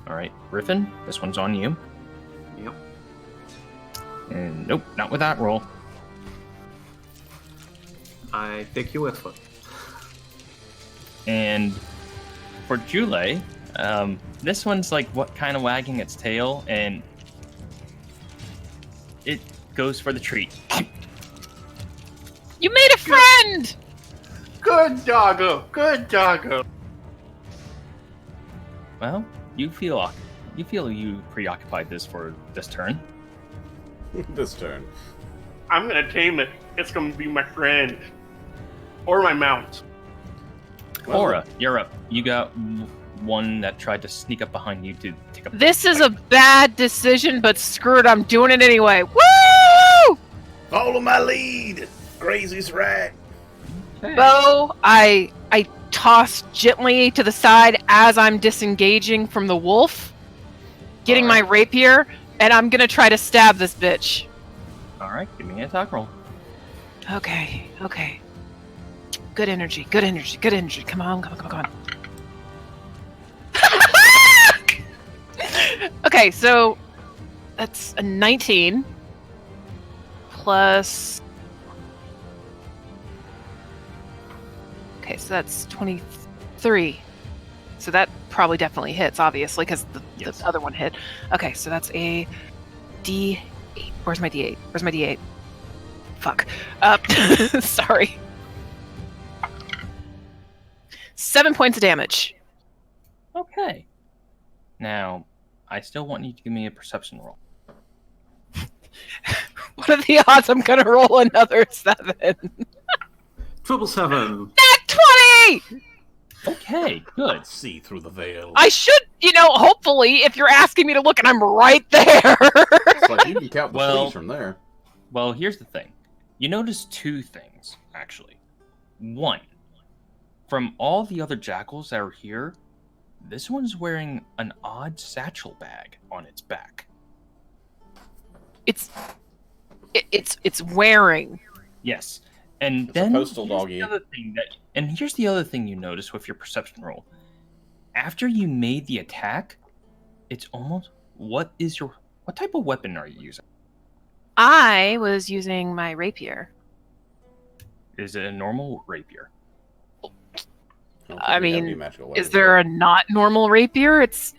A: Alright, Griffin, this one's on you.
D: Yep.
A: And nope, not with that roll.
D: I take you with foot.
A: And for Jule, this one's like what kind of wagging its tail, and it goes for the treat.
E: You made a friend!
C: Good doggo. Good doggo.
A: Well, you feel you preoccupied this for this turn.
B: This turn.
C: I'm gonna tame it. It's gonna be my friend. Or my mount.
B: Well,
A: Aura, you're up. You got one that tried to sneak up behind you to take up.
E: This is a bad decision, but screw it, I'm doing it anyway. Woo!
B: follow my lead! Crazy's right.
E: Bo, I toss gently to the side as I'm disengaging from the wolf, getting my rapier, and I'm gonna try to stab this bitch.
A: Alright, give me an attack roll.
E: Okay. Good energy. Come on. Okay, so that's a 19 plus. Okay, so that's 23. So that probably definitely hits, obviously, because
A: Yes.
E: the other one hit. Okay, so that's a D8. Where's my D8? Fuck. Sorry. 7 points of damage.
A: Okay. Now, I still want you to give me a perception roll.
E: What are the odds I'm gonna roll another 7?
D: 777.
E: Nat 20!
A: Okay, good.
B: See through the veil.
E: I should, hopefully, if you're asking me to look and I'm right there.
B: It's like you can count the
A: Well-
B: trees from there.
A: Well, here's the thing. You notice 2 things, actually. 1, from all the other jackals that are here, this one's wearing an odd satchel bag on its back.
E: It's wearing.
A: Yes. And
B: It's a
A: then
B: postal
A: here's
B: doggy.
A: the other thing here's the other thing you notice with your perception roll. After you made the attack, it's almost what type of weapon are you using?
E: I was using my rapier.
A: Is it a normal rapier?
B: don't
E: I
B: think we have
E: mean,
B: any magical
E: Is
B: weapons.
E: there a not normal rapier? It's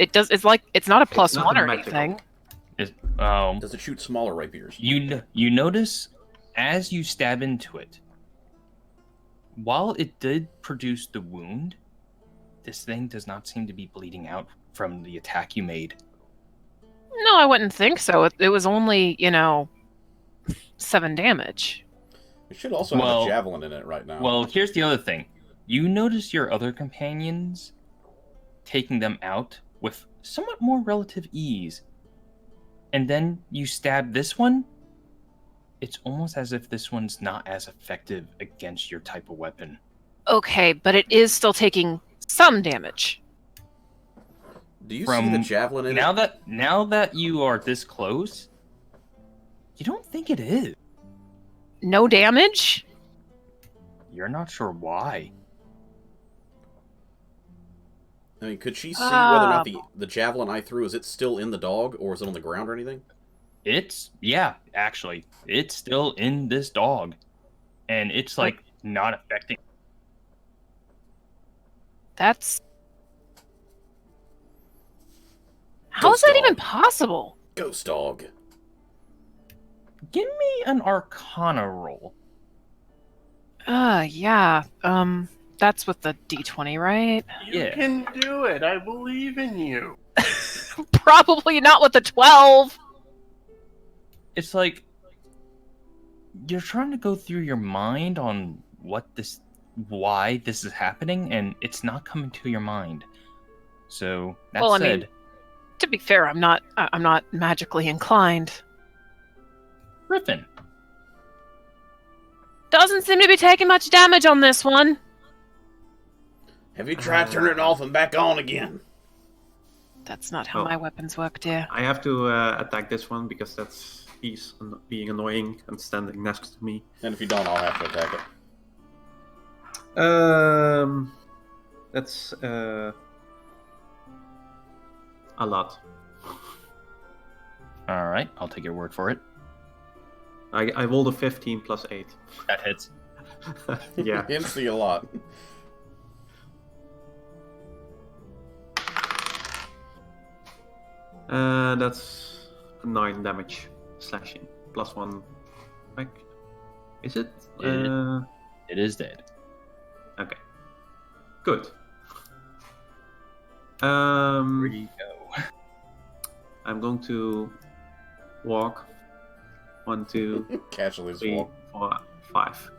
E: not a plus
D: not
E: 1
D: a
E: or
D: magical.
E: anything.
B: Does it shoot smaller rapiers?
A: You notice as you stab into it, while it did produce the wound, this thing does not seem to be bleeding out from the attack you made.
E: No, I wouldn't think so. It was only, 7 damage.
B: It should also have
A: Well-
B: a javelin in it right now.
A: Well, here's the other thing. You notice your other companions taking them out with somewhat more relative ease. And then you stab this one, it's almost as if this one's not as effective against your type of weapon.
E: Okay, but it is still taking some damage.
B: Do you see
A: from-
B: the javelin in
A: Now
B: it?
A: that you are this close, you don't think it is.
E: No damage?
A: You're not sure why.
B: I mean, could she see whether or not the javelin I threw, is it still in the dog, or is it on the ground or anything?
A: Actually, it's still in this dog. And it's like not affecting.
E: That's... How is
B: Ghost
E: that even
B: dog.
E: possible?
B: Ghost dog.
A: Give me an Arcana roll.
E: Yeah. That's with the D20, right?
C: You
A: Yeah.
C: can do it. I believe in you.
E: Probably not with the 12.
A: It's like you're trying to go through your mind on why this is happening, and it's not coming to your mind. So that
E: Well, I
A: said,
E: mean, to be fair, I'm not magically inclined.
A: Griffin,
E: Doesn't seem to be taking much damage on this one.
B: Have you tried turning it off and back on again?
E: That's not how
D: Oh.
E: my weapons work, dear.
D: I have to attack this one because he's being annoying and standing next to me.
B: And if you don't, I'll have to attack it.
D: That's a lot.
A: all right, I'll take your word for it.
D: I rolled a 15 plus 8.
A: That hits.
D: Yeah.
B: Didn't see a lot.
D: That's 9 damage slashing plus 1. Like, is it?
A: It is dead.
D: Okay. Good.
A: Where do you go?
D: I'm going to walk 1, 2,
B: Casually just
D: 3,
B: walk.
D: 4, 5.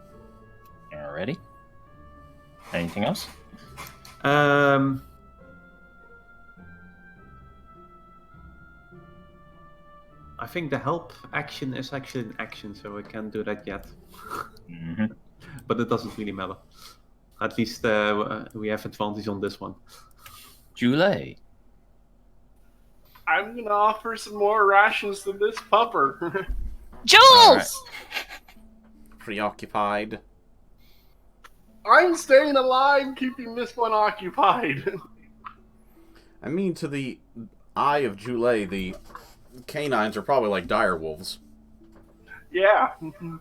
A: Alrighty. Anything else?
D: I think the help action is actually an action, so I can't do that yet.
A: Mm-hmm.
D: But it doesn't really matter. At least we have advantage on this one.
A: Jule.
C: I'm gonna offer some more rations to this pupper.
E: Jules!
B: Preoccupied.
C: I'm staying alive, keeping this one occupied.
B: I mean, to the eye of Jule, the canines are probably like dire wolves.
C: Yeah,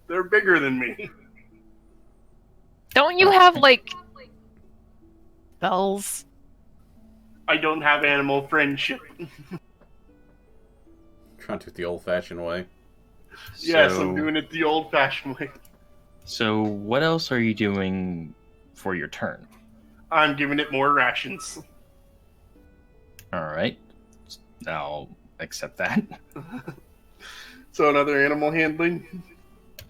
C: they're bigger than me.
E: Don't you have, like, spells?
C: I don't have animal friendship.
B: Trying to do it the old-fashioned way.
C: Yes,
A: So-
C: I'm doing it the old-fashioned way.
A: So what else are you doing for your turn?
C: I'm giving it more rations.
A: Alright. I'll accept that.
C: So another animal handling.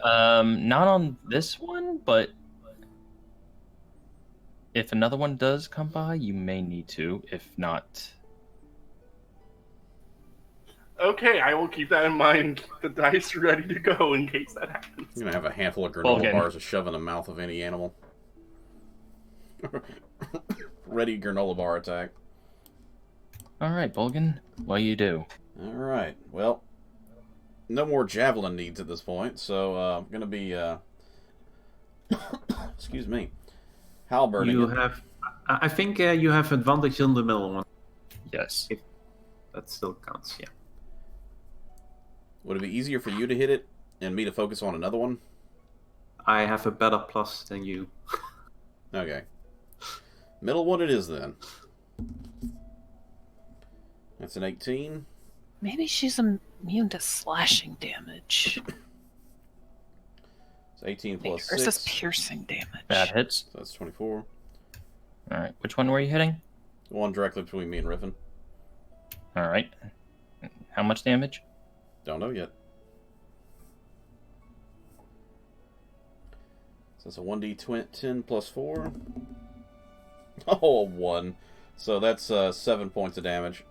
A: Not on this one, but if another one does come by, you may need to. If not,
C: Okay, I will keep that in mind and keep the dice ready to go in case that happens.
B: You're gonna have a handful of granola
A: Vulcan.
B: bars to shove in the mouth of any animal. Ready granola bar attack.
A: alright, Bulgan, what do you do?
B: Alright, well, no more javelin needs at this point, so I'm gonna be, excuse me, halberding.
D: You
B: it.
D: have, I think you have advantage on the middle one.
A: Yes.
D: That still counts, yeah.
B: Would it be easier for you to hit it and me to focus on another one?
D: I have a better plus than you.
B: Okay. Middle one it is then. That's an 18.
E: Maybe she's immune to slashing damage.
B: It's 18
E: Wait,
B: plus
E: or is
B: 6.
E: this piercing damage?
A: That hits.
B: So that's 24.
A: Alright, which one were you hitting?
B: One directly between me and Riffin.
A: Alright. How much damage?
B: Don't know yet. So it's a 1d10 plus 4. Oh, 1. So that's 7 points of damage.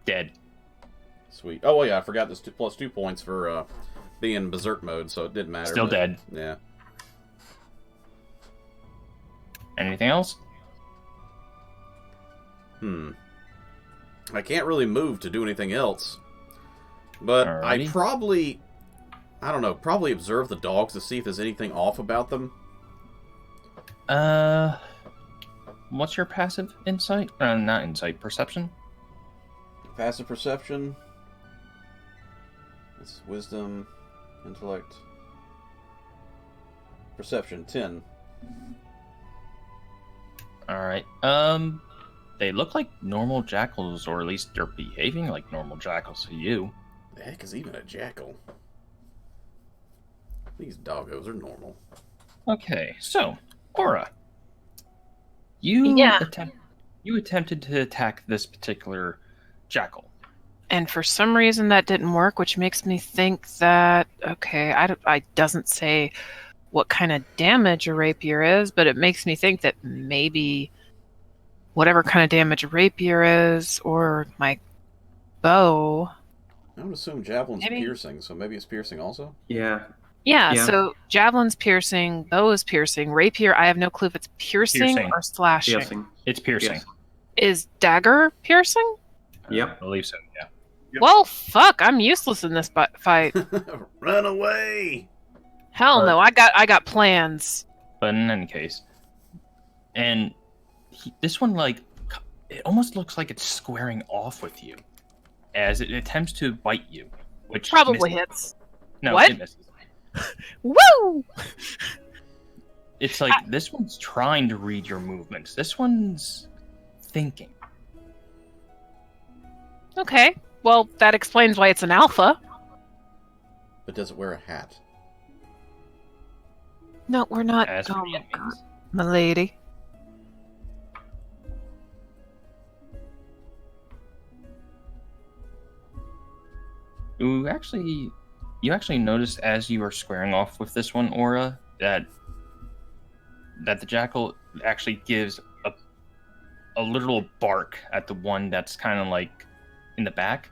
A: Dead.
B: Sweet. Oh, well, yeah, I forgot this plus 2 points for being in berserk mode, so it didn't matter.
A: Still
B: but,
A: dead.
B: Yeah.
A: Anything else?
B: I can't really move to do anything else. But
A: Alrighty.
B: I probably observe the dogs to see if there's anything off about them.
A: What's your passive insight? Not insight, perception?
B: Passive perception. It's wisdom, intellect, perception, 10.
A: Alright. They look like normal jackals, or at least they're behaving like normal jackals to you.
B: The heck is even a jackal? These doggos are normal.
A: Okay, so, Aura. You
E: Yeah.
A: attempted to attack this particular jackal.
E: And for some reason that didn't work, which makes me think that, okay, I doesn't say what kind of damage a rapier is, but it makes me think that maybe whatever kind of damage a rapier is, or my bow.
B: I would assume javelin's
E: Maybe.
B: piercing, so maybe it's piercing also?
D: Yeah.
E: Yeah,
D: Yeah.
E: so javelin's piercing, bow is piercing, rapier, I have no clue if it's piercing,
A: Piercing.
E: or slashing.
D: Piercing.
A: It's piercing.
D: Yes.
E: Is dagger piercing?
D: Yep.
A: I believe so, yeah.
C: Yep.
E: Well, fuck, I'm useless in this fight.
B: Run away!
E: Hell no, I got plans.
A: But in any case, and this one, like, it almost looks like it's squaring off with you as it attempts to bite you, which
E: Probably
A: misses.
E: hits.
A: No,
E: What?
A: it misses.
E: Woo!
A: It's like this one's trying to read your movements. This one's thinking.
E: Okay, well, that explains why it's an alpha.
B: But does it wear a hat?
E: No, we're not.
A: As for
E: Oh
A: the
E: my god,
A: enemies,
E: my lady.
A: you actually noticed as you were squaring off with this one, Aura, that the jackal actually gives a literal bark at the one that's kind of like in the back.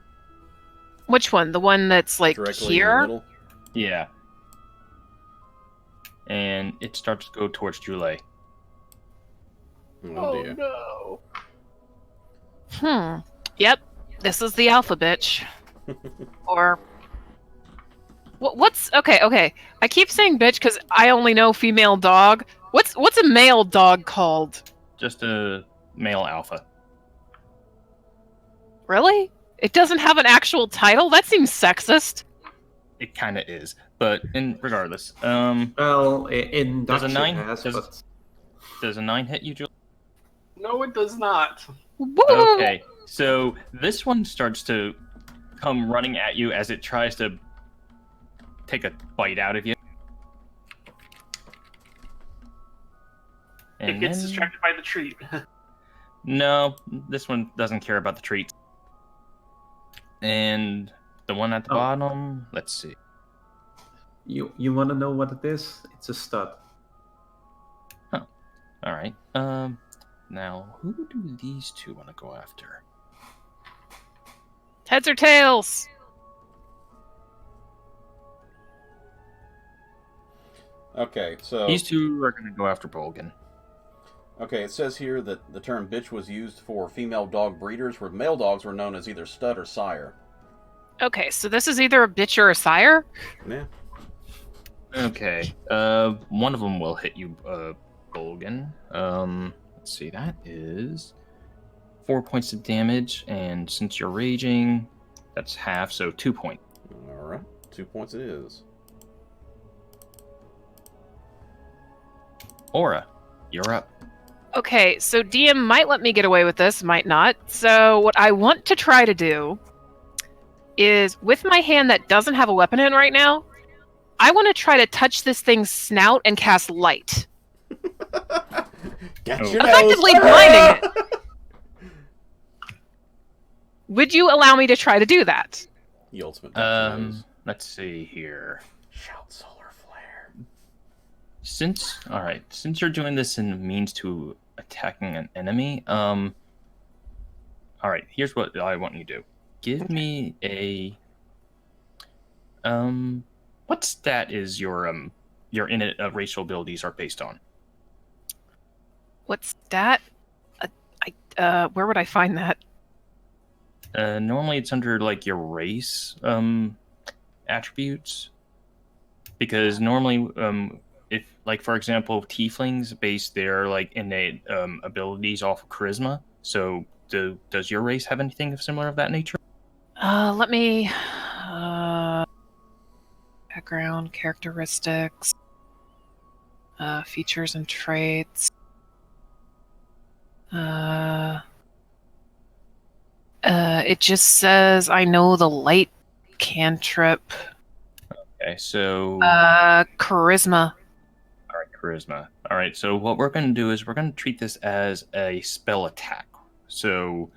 E: Which one? The one that's like
B: Directly in the
E: here?
B: middle?
A: Yeah. And it starts to go towards Jule.
B: Oh,
C: Oh
B: dear.
C: no.
E: Yep. This is the alpha bitch. Or what's okay. I keep saying bitch because I only know female dog. What's a male dog called?
A: Just a male alpha.
E: Really? It doesn't have an actual title? That seems sexist.
A: It kind of is, but regardless,
D: Well, in
A: Does a
D: Dutch
A: nine-
D: it has,
A: does-
D: but
A: does a 9 hit you, Jule?
C: No, it does not.
E: Woo!
A: Okay, so this one starts to come running at you as it tries to take a bite out of you.
C: It
A: And
C: gets
A: then-
C: distracted by the treat.
A: No, this one doesn't care about the treats. And the one at the
D: Oh.
A: bottom, let's see.
D: you want to know what it is? It's a stud.
A: All right. Now who do these two want to go after?
E: Heads or tails?
B: Okay, so...
A: These two are going to go after Bolgan.
B: Okay, it says here that the term bitch was used for female dog breeders, where male dogs were known as either stud or sire.
E: Okay, so this is either a bitch or a sire?
B: Yeah.
A: Okay. One of them will hit you, Bolgan. Let's see. That is 4 points of damage, and since you're raging, that's half, so 2 points.
B: Alright, 2 points it is.
A: Aura, you're up.
E: Okay, so DM might let me get away with this, might not. So what I want to try to do is, with my hand that doesn't have a weapon in right now, I want to try to touch this thing's snout and cast light.
B: Get
A: Oh.
B: your
E: Effectively
B: nose.
E: blinding it. Would you allow me to try to do that?
B: The ultimate touch your nose.
A: Let's see here.
B: Shout solar flare.
A: Since you're doing this in means to attacking an enemy, all right, here's what I want you to do. Give me a what stat is your innate racial abilities are based on?
E: What's that? Where would I find that?
A: Normally it's under like your race attributes, because normally if, like, for example, tieflings base their like innate abilities off of charisma. So does your race have anything similar of that nature?
E: Let me background, characteristics, features and traits. It just says I know the light cantrip.
A: Okay, so
E: Charisma.
A: all right, charisma. All right, so what we're going to do is we're going to treat this as a spell attack. So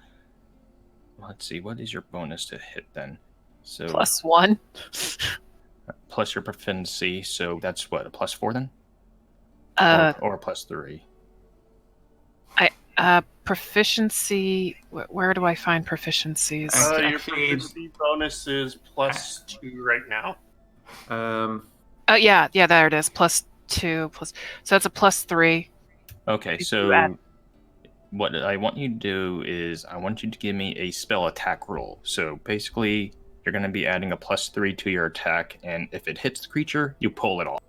A: let's see. What is your bonus to hit then? So
E: +1.
A: plus your proficiency. So that's what, a +4 then, or a +3?
E: Proficiency. Where do I find proficiencies?
C: Your
D: Actually,
C: proficiency bonus is +2 right now.
E: Oh yeah, there it is. +2 plus. So that's a +3.
A: Okay,
E: If you
A: so
E: add-
A: what I want you to do is I want you to give me a spell attack roll. So basically, you're going to be adding a +3 to your attack, and if it hits the creature, you pull it off.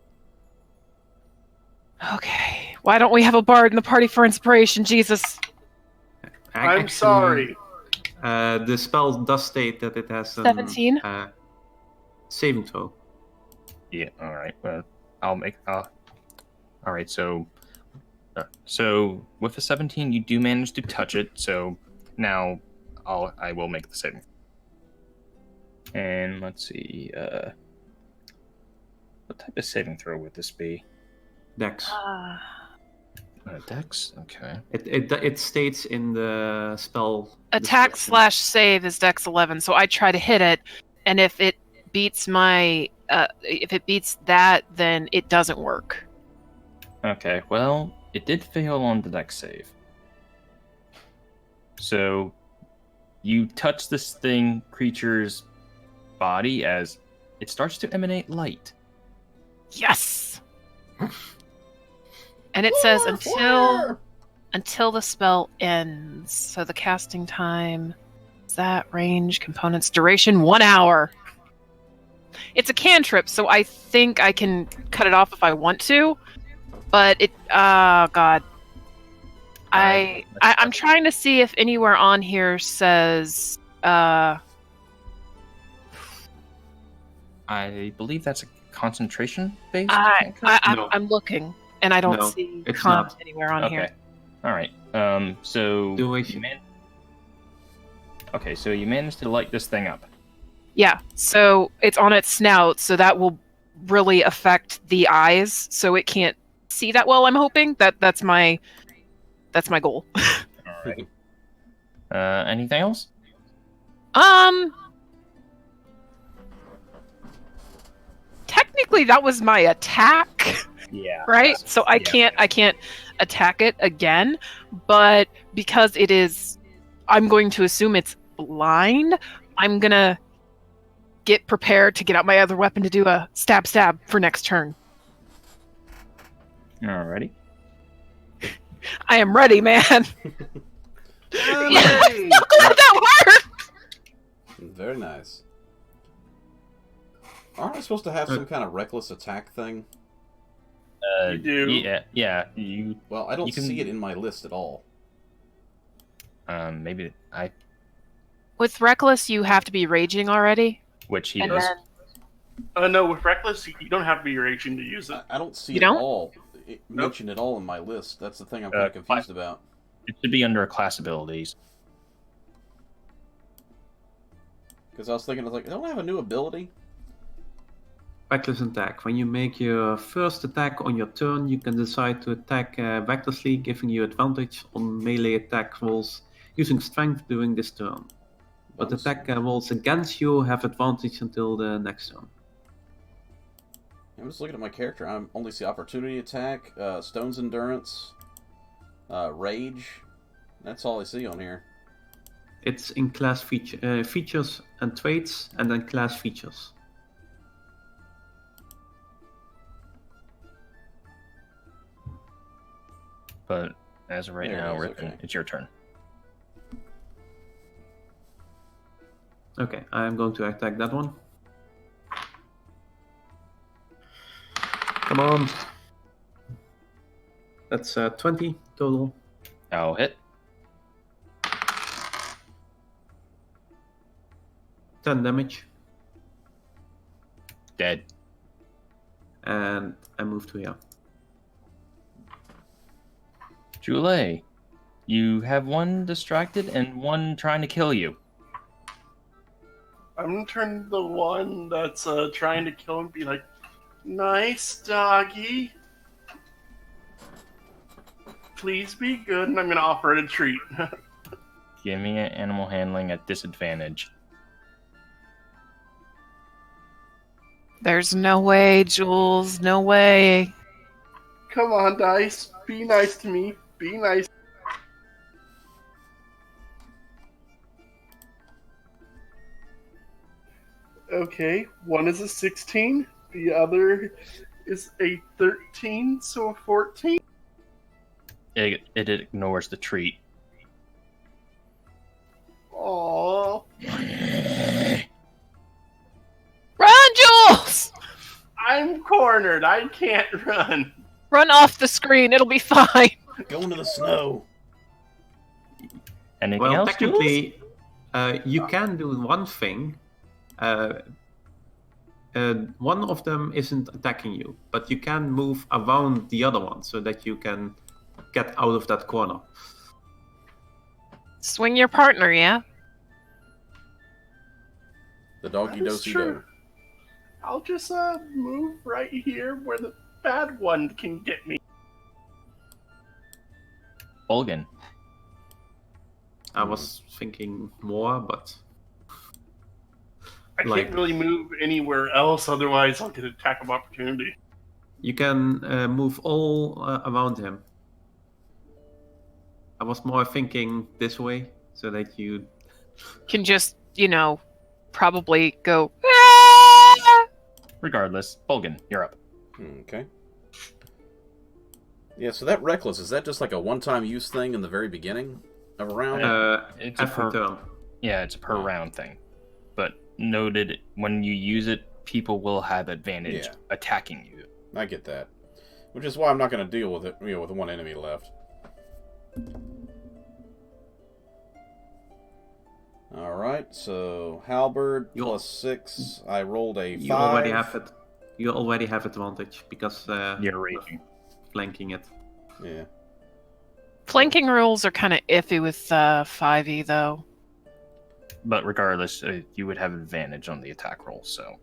E: Okay. Why don't we have a bard in the party for inspiration? Jesus.
C: I'm sorry.
D: The spell does state that it has
E: 17?
D: saving throw.
A: Yeah. All right. Well, I'll make. All right. So with a 17, you do manage to touch it. So now I will make the saving. And let's see. What type of saving throw would this be?
D: Dex.
A: Dex. Okay.
D: It states in the spell.
E: Attack
D: description.
E: /save is Dex 11, so I try to hit it, and if it beats that, then it doesn't work.
A: Okay. Well, it did fail on the Dex save. So you touch this creature's body as it starts to emanate light.
E: Yes. And it says until the spell ends. So the casting time, that range, components, duration 1 hour. It's a cantrip, so I think I can cut it off if I want to. But it, God. I'm trying to see if anywhere on here says,
A: I believe that's a concentration based.
D: No.
E: I'm looking, and I don't
D: No,
E: see
D: it's
E: con
D: not.
E: anywhere on
A: Okay.
E: here.
A: All right. So
D: Duration.
A: Okay, so you managed to light this thing up.
E: Yeah, so it's on its snout, so that will really affect the eyes, so it can't see that well. I'm hoping that's my goal.
A: All right. Anything else?
E: Technically, that was my attack.
A: Yeah.
E: Right? So I can't attack it again, but because it is, I'm going to assume it's blind, I'm gonna get prepared to get out my other weapon to do a stab for next turn.
A: Alrighty.
E: I am ready, man.
C: Yay!
E: Let that work.
B: Very nice. Aren't I supposed to have some kind of reckless attack thing?
C: You do.
A: Yeah. You
B: Well, I don't
A: You can-
B: see it in my list at all.
A: maybe
E: With reckless, you have to be raging already.
A: which he
E: And
A: does.
E: then
C: No, with reckless, you don't have to be raging to use it.
B: I don't see
E: You
B: it
E: don't?
B: at all.
C: Nope.
B: Mentioned at all in my list. That's the thing I'm kind of confused about.
A: It should be under class abilities.
B: Because I was thinking, don't I have a new ability?
D: Reckless attack. When you make your first attack on your turn, you can decide to attack recklessly, giving you advantage on melee attack rolls using strength during this turn. But
B: Bonus.
D: attack rolls against you have advantage until the next turn.
B: I'm just looking at my character. I only see opportunity attack, stone's endurance, rage. That's all I see on here.
D: It's in class features and traits, and then class features.
A: But as of right
B: There it
A: now,
B: is,
A: Rippin,
B: okay.
A: it's your turn.
D: Okay, I'm going to attack that one. Come on. That's 20 total.
A: I'll hit.
D: 10 damage.
A: Dead.
D: And I move to here.
A: Julie, you have one distracted and one trying to kill you.
C: I'm gonna turn to the one that's trying to kill him and be like, "Nice doggy. Please be good," and I'm gonna offer it a treat.
A: Give me an animal handling at disadvantage.
E: There's no way, Jules. No way.
C: Come on, dice. Be nice to me. Be nice. Okay, one is a 16. The other is a 13, so a 14.
A: It ignores the treat.
C: Aww.
E: Run, Jules!
C: I'm cornered. I can't run.
E: Run off the screen. It'll be fine.
B: Go into the snow.
A: Anything
D: Well,
A: else,
D: technically, you can do one thing. One of them isn't attacking you, but you can move around the other one so that you can get out of that corner.
E: Swing your partner, yeah?
B: The doggy
C: That is
B: dosey
C: true.
B: do.
C: I'll just move right here where the bad one can get me.
A: Bolgan?
D: I was thinking more, but
C: I
D: Like-
C: can't really move anywhere else, otherwise I'll get an attack of opportunity.
D: you can move all around him. I was more thinking this way so that you.
E: Can just, probably go. "Ah!"
A: Regardless, Bolgan, you're up.
B: Okay. Yeah, so that reckless, is that just like a one-time use thing in the very beginning of a round?
A: It's a
D: Every
A: per
D: turn.
A: Yeah, it's a per round thing. But noted, when you use it, people will have advantage
B: Yeah.
A: attacking you.
B: I get that. Which is why I'm not going to deal with it, with one enemy left. Alright, so halberd
D: You-
B: plus 6. I rolled a 5.
D: You already have it. You already have advantage because
A: You're raging.
D: flanking it.
B: Yeah.
E: Flanking rules are kind of iffy with 5e, though.
A: But regardless, you would have advantage on the attack roll, so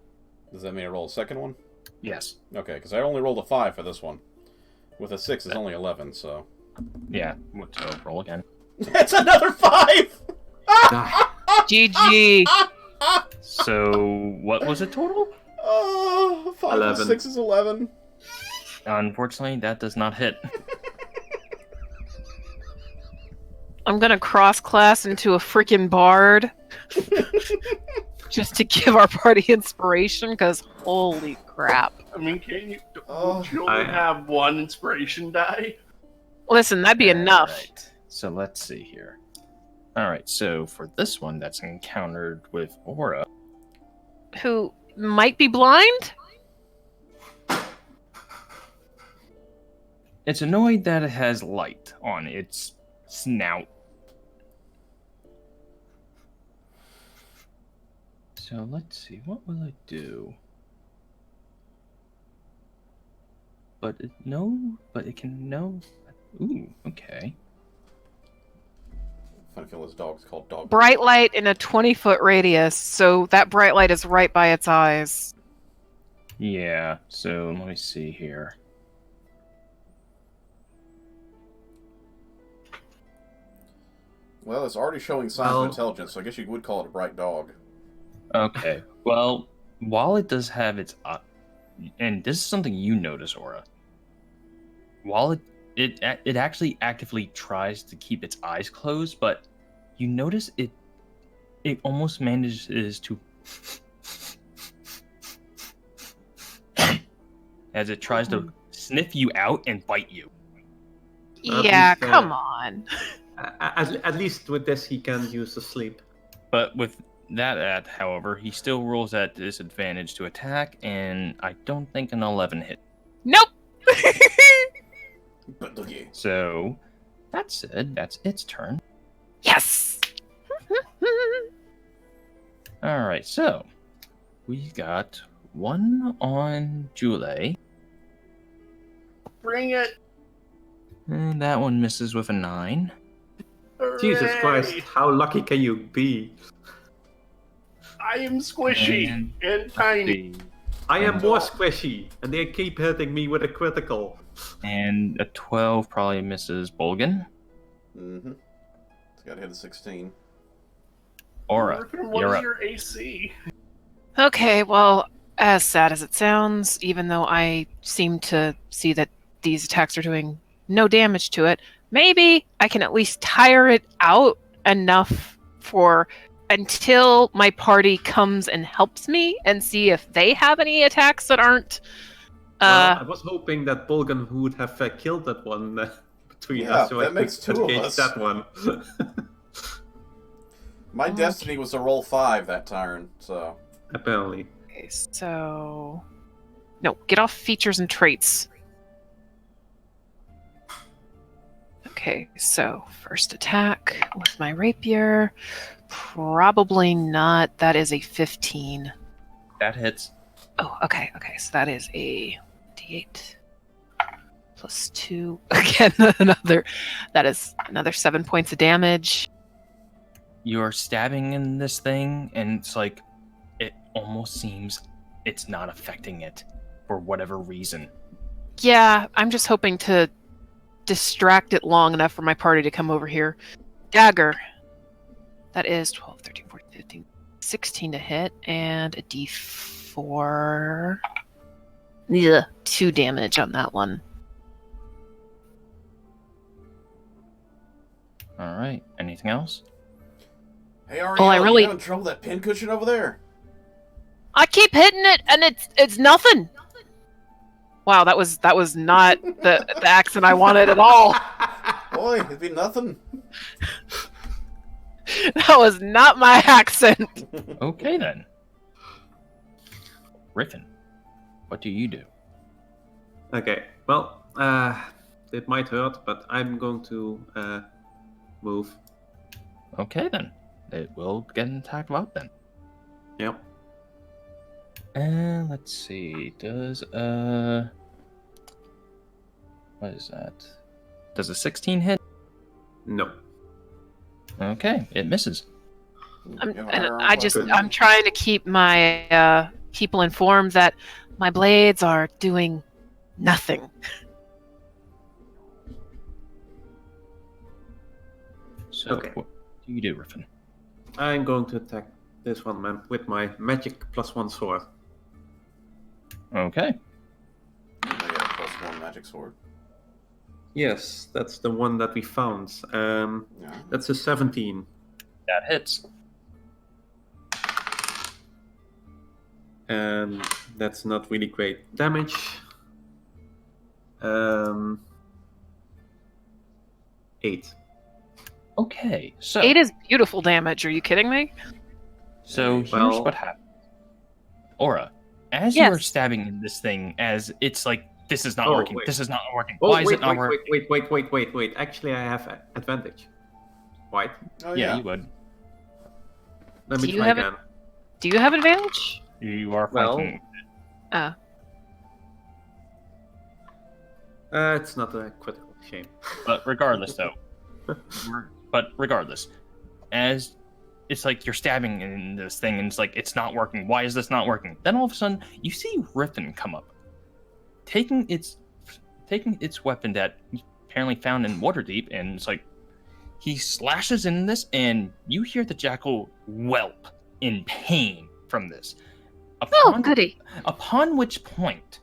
B: Does that mean I roll a second one?
A: yes.
B: Okay, because I only rolled a 5 for this one. With a 6 is only 11, so...
A: Yeah, so roll again.
B: That's another 5!
D: Die.
E: GG.
A: So, what was it total?
B: Oh, 5
D: 11.
B: plus 6 is 11.
A: Unfortunately, that does not hit.
E: I'm gonna cross-class into a freaking bard. Just to give our party inspiration, because holy crap.
C: I mean, can you?
B: Oh.
C: Don't you only have one inspiration die?
E: Listen, that'd be enough.
A: Alright, so let's see here. Alright, so for this one that's encountered with Aura,
E: Who might be blind?
A: it's annoyed that it has light on its snout. So let's see, what will it do? But it can know. Ooh, okay.
B: I feel this dog's called Dog.
E: Bright light in a 20-foot radius, so that bright light is right by its eyes.
A: Yeah, so let me see here.
B: Well, it's already showing signs
D: Well-
B: of intelligence, so I guess you would call it a bright dog.
A: Okay, well, while it does have its and this is something you notice, Aura. While it actually actively tries to keep its eyes closed, but you notice it almost manages to as it tries to sniff you out and bite you.
E: Yeah,
D: least,
E: come on.
D: At least with this, he can use the sleep.
A: But with that however, he still rolls at disadvantage to attack, and I don't think an 11 hit.
E: Nope.
B: But doggy.
A: So that said, that's its turn.
E: Yes.
A: All right, so we got one on Jule,
C: Bring it.
A: and that one misses with a 9.
D: Jesus
C: Hooray.
D: Christ, how lucky can you be?
C: I am squishy
A: And
C: and tiny.
D: I am
A: And-
D: more squishy, and they keep hitting me with a critical.
A: And a 12 probably misses Bolgan.
B: Mm-hmm. Got to hit a 16.
A: Aura,
C: Griffin, what
A: you're
C: is
A: up.
C: your AC?
E: Okay, well, as sad as it sounds, even though I seem to see that these attacks are doing no damage to it, maybe I can at least tire it out enough for until my party comes and helps me and see if they have any attacks that aren't.
D: Well, I was hoping that Bolgan would have killed that one between
B: Yeah,
D: us, so
B: that
D: I could
B: makes two of
D: engage
B: us.
D: that one.
B: My
E: Okay.
B: destiny was to roll 5 that turn, so...
D: Apparently.
E: Okay, so no, get off features and traits. Okay, so first attack with my rapier. Probably not. That is a 15.
A: That hits.
E: Oh, okay, so that is a d8 plus 2. Again, that is another 7 points of damage.
A: You're stabbing in this thing, and it's like it almost seems it's not affecting it for whatever reason.
E: Yeah, I'm just hoping to distract it long enough for my party to come over here. Dagger. That is 12, 13, 14, 15, 16 to hit, and a d4. Yeah, 2 damage on that one.
A: All right. Anything else?
B: Hey, Ariel,
E: Oh, I really-
B: you having trouble with that pincushion over there?
E: I keep hitting it, and it's nothing. Wow, that was not the accent I wanted at all.
B: Boy, it'd be nothing.
E: That was not my accent.
A: Okay then. Griffin, what do you do?
D: Okay, well, it might hurt, but I'm going to move.
A: Okay then. It will get an attack of up then.
D: Yep.
A: And let's see. Does what is that? Does a 16 hit?
D: No.
A: Okay, it misses.
E: I'm trying to keep my people informed that my blades are doing nothing.
A: So
D: Okay.
A: what do you do, Griffin?
D: I'm going to attack this one man with my magic +1 sword.
A: Okay.
B: Yeah, +1 magic sword.
D: Yes, that's the one that we found.
B: Yeah.
D: That's a 17.
A: That hits.
D: And that's not really great damage. 8.
A: Okay. So
E: 8 is beautiful damage. Are you kidding me?
A: So here's
D: Well-
A: what happened. Aura, as
E: Yes.
A: you are stabbing in this thing, as it's like, this is not
D: Oh,
A: working,
D: wait.
A: this is not working,
D: Oh,
A: why is
D: wait,
A: it not working?
D: wait. Actually, I have advantage. Right?
B: Oh,
A: Yeah, you would.
D: Let
E: Do
D: me
E: you
D: try
E: have
D: again.
E: Do you have advantage?
A: You are
D: Well-
A: fighting.
D: It's not a critical shame.
A: But regardless, though. regardless, as it's like you're stabbing in this thing and it's like, it's not working. Why is this not working? Then all of a sudden, you see Riffin come up, taking its weapon that he apparently found in Waterdeep, and it's like, he slashes in this, and you hear the jackal whelp in pain from this.
E: Oh, goody.
A: Upon which point,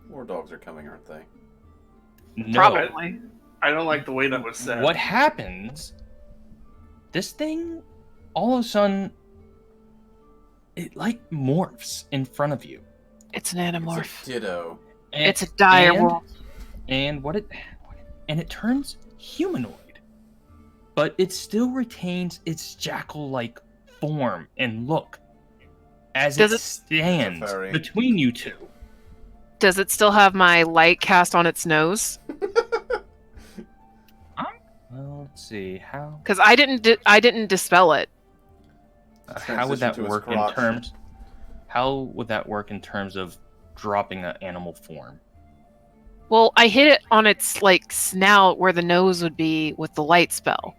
B: More dogs are coming, aren't they?
A: no,
E: Probably.
C: I don't like the way that was said.
A: what happens, this thing, all of a sudden, it like morphs in front of you.
E: It's an
B: It's
E: anamorph.
B: a ditto.
A: And,
E: It's a dire
A: and-
E: wolf.
A: And it turns humanoid, but it still retains its jackal-like form and look as
E: Does
A: it
E: it-
A: stands
B: It's a furry.
A: between you two.
E: Does it still have my light cast on its nose?
A: Well, let's see how
E: Because I didn't dispel it.
A: how would
B: Transition
A: that
B: to his
A: work in
B: crotch.
A: terms? How would that work in terms of dropping an animal form?
E: Well, I hit it on its like snout where the nose would be with the light spell.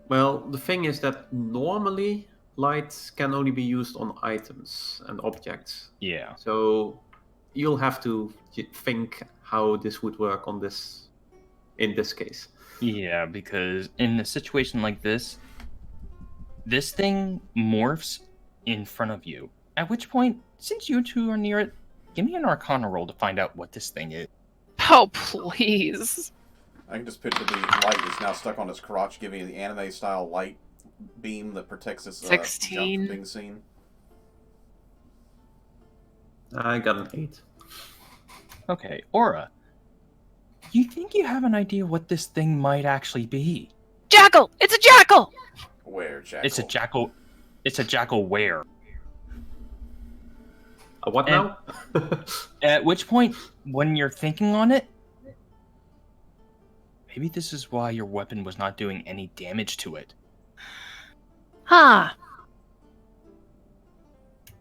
D: Well, the thing is that normally lights can only be used on items and objects.
A: Yeah.
D: So you'll have to think how this would work on this in this case.
A: Yeah, because in a situation like this, this thing morphs in front of you. At which point, since you two are near it, give me an Arcana roll to find out what this thing is.
E: Oh, please.
B: I can just picture the light is now stuck on his crotch, giving you the anime-style light beam that protects this jump
E: 16.
B: from being seen.
D: I got an 8.
A: Okay, Aura. You think you have an idea what this thing might actually be?
E: Jackal! It's a jackal!
B: Where, Jackal?
A: It's a jackal. It's a jackal where?
D: What
A: And-
D: now?
A: At which point, when you're thinking on it, maybe this is why your weapon was not doing any damage to it.
E: Huh.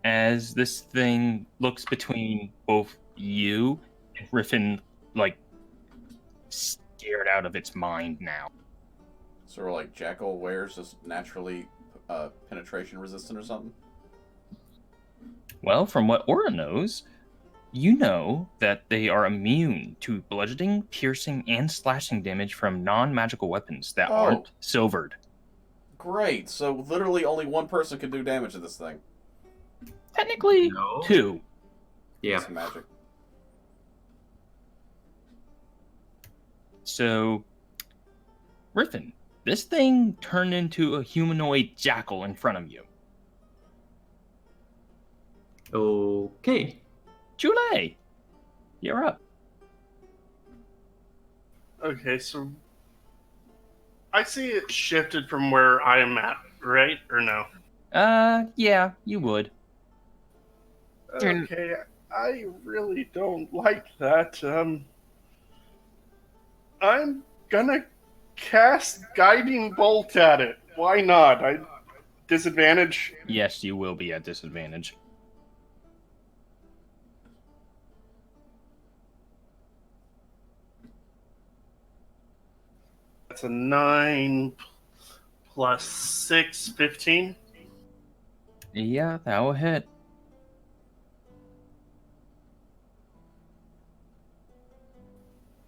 A: As this thing looks between both you and Griffin, like, scared out of its mind now.
B: Sort of like Jackal wears just naturally penetration resistant or something?
A: Well, from what Aura knows, you know that they are immune to bludgeoning, piercing, and slashing damage from non-magical weapons that
B: Oh.
A: aren't silvered.
B: Great, so literally only one person can do damage to this thing.
A: Technically,
D: No.
A: 2.
D: Yeah.
B: It's magic.
A: So, Griffin, this thing turned into a humanoid jackal in front of you.
D: Okay.
A: Jule, you're up.
C: Okay, so I see it shifted from where I am at, right? Or no?
A: Yeah, you would.
E: You're-
C: Okay, I really don't like that. I'm gonna cast Guiding Bolt at it. Why not? Disadvantage.
A: Yes, you will be at disadvantage.
C: That's a 9 plus 6, 15.
A: Yeah, that will hit.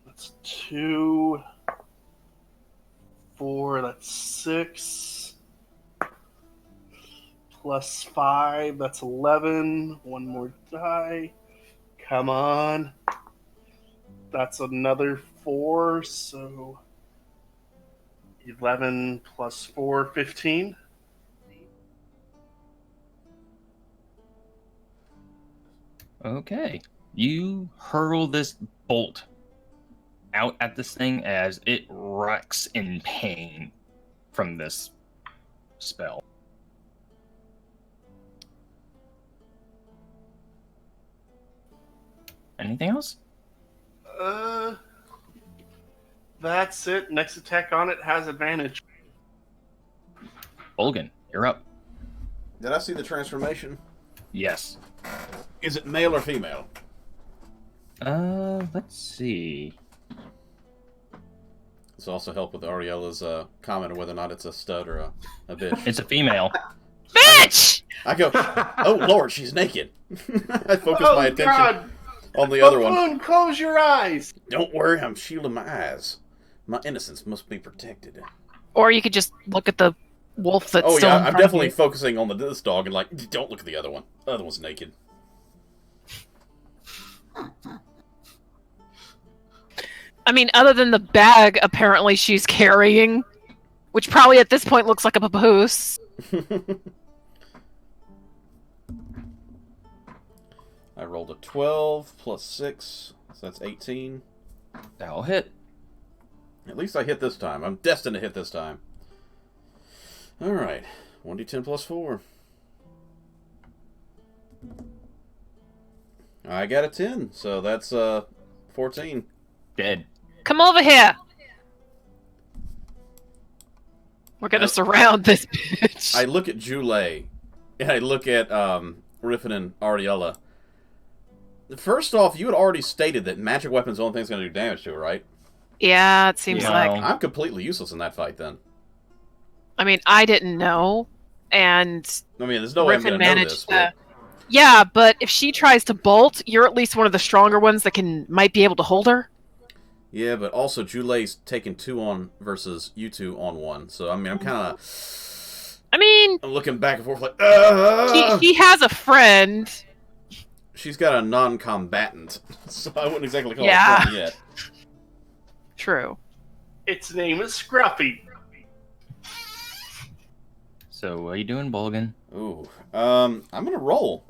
C: That's 2, 4, that's 6. Plus 5, that's 11. One more die. Come on. That's another 4, so 11 plus 4, 15.
A: Okay. You hurl this bolt out at this thing as it wrecks in pain from this spell. Anything else?
C: That's it. Next attack on it has advantage.
A: Olgan, you're up.
B: Did I see the transformation?
A: Yes.
B: Is it male or female?
A: Let's see.
B: This will also help with Ariella's comment on whether or not it's a stud or a bitch.
A: It's a female.
E: Bitch!
B: I go, oh lord, she's naked. I focus my attention
C: God!
B: on the other one.
C: Buffoon, close your eyes!
B: Don't worry, I'm shielding my eyes. My innocence must be protected.
E: Or you could just look at the wolf that's
B: Oh
E: still
B: yeah,
E: in
B: I'm
E: front of
B: definitely
E: you.
B: focusing on this dog and like, don't look at the other one. The other one's naked.
E: I mean, other than the bag apparently she's carrying, which probably at this point looks like a papoose.
B: I rolled a 12 plus 6, so that's 18.
A: That'll hit.
B: At least I hit this time. I'm destined to hit this time. Alright, 1d10 plus 4. I got a 10, so that's 14.
A: Dead.
E: Come over here! We're gonna surround this bitch.
B: I look at Jule, and I look at Riffin and Ariella. First off, you had already stated that magic weapons are the only thing that's going to do damage to her, right?
E: Yeah, it seems
A: Yeah.
E: like.
B: I'm completely useless in that fight, then.
E: I mean, I didn't know, and
B: I mean, there's no way I'm
E: Griffin
B: going to know
E: managed
B: this.
E: to. Yeah, but if she tries to bolt, you're at least one of the stronger ones that might be able to hold her.
B: Yeah, but also Julay's taking 2 on versus you 2 on 1. So, I mean, I'm kind of...
E: I mean,
B: I'm looking back and forth like,
E: he has a friend.
B: She's got a non-combatant, so I wouldn't exactly call
E: Yeah.
B: it fun yet.
E: True.
C: Its name is Scruffy.
A: So, what are you doing, Bolgan?
B: Ooh. I'm gonna roll.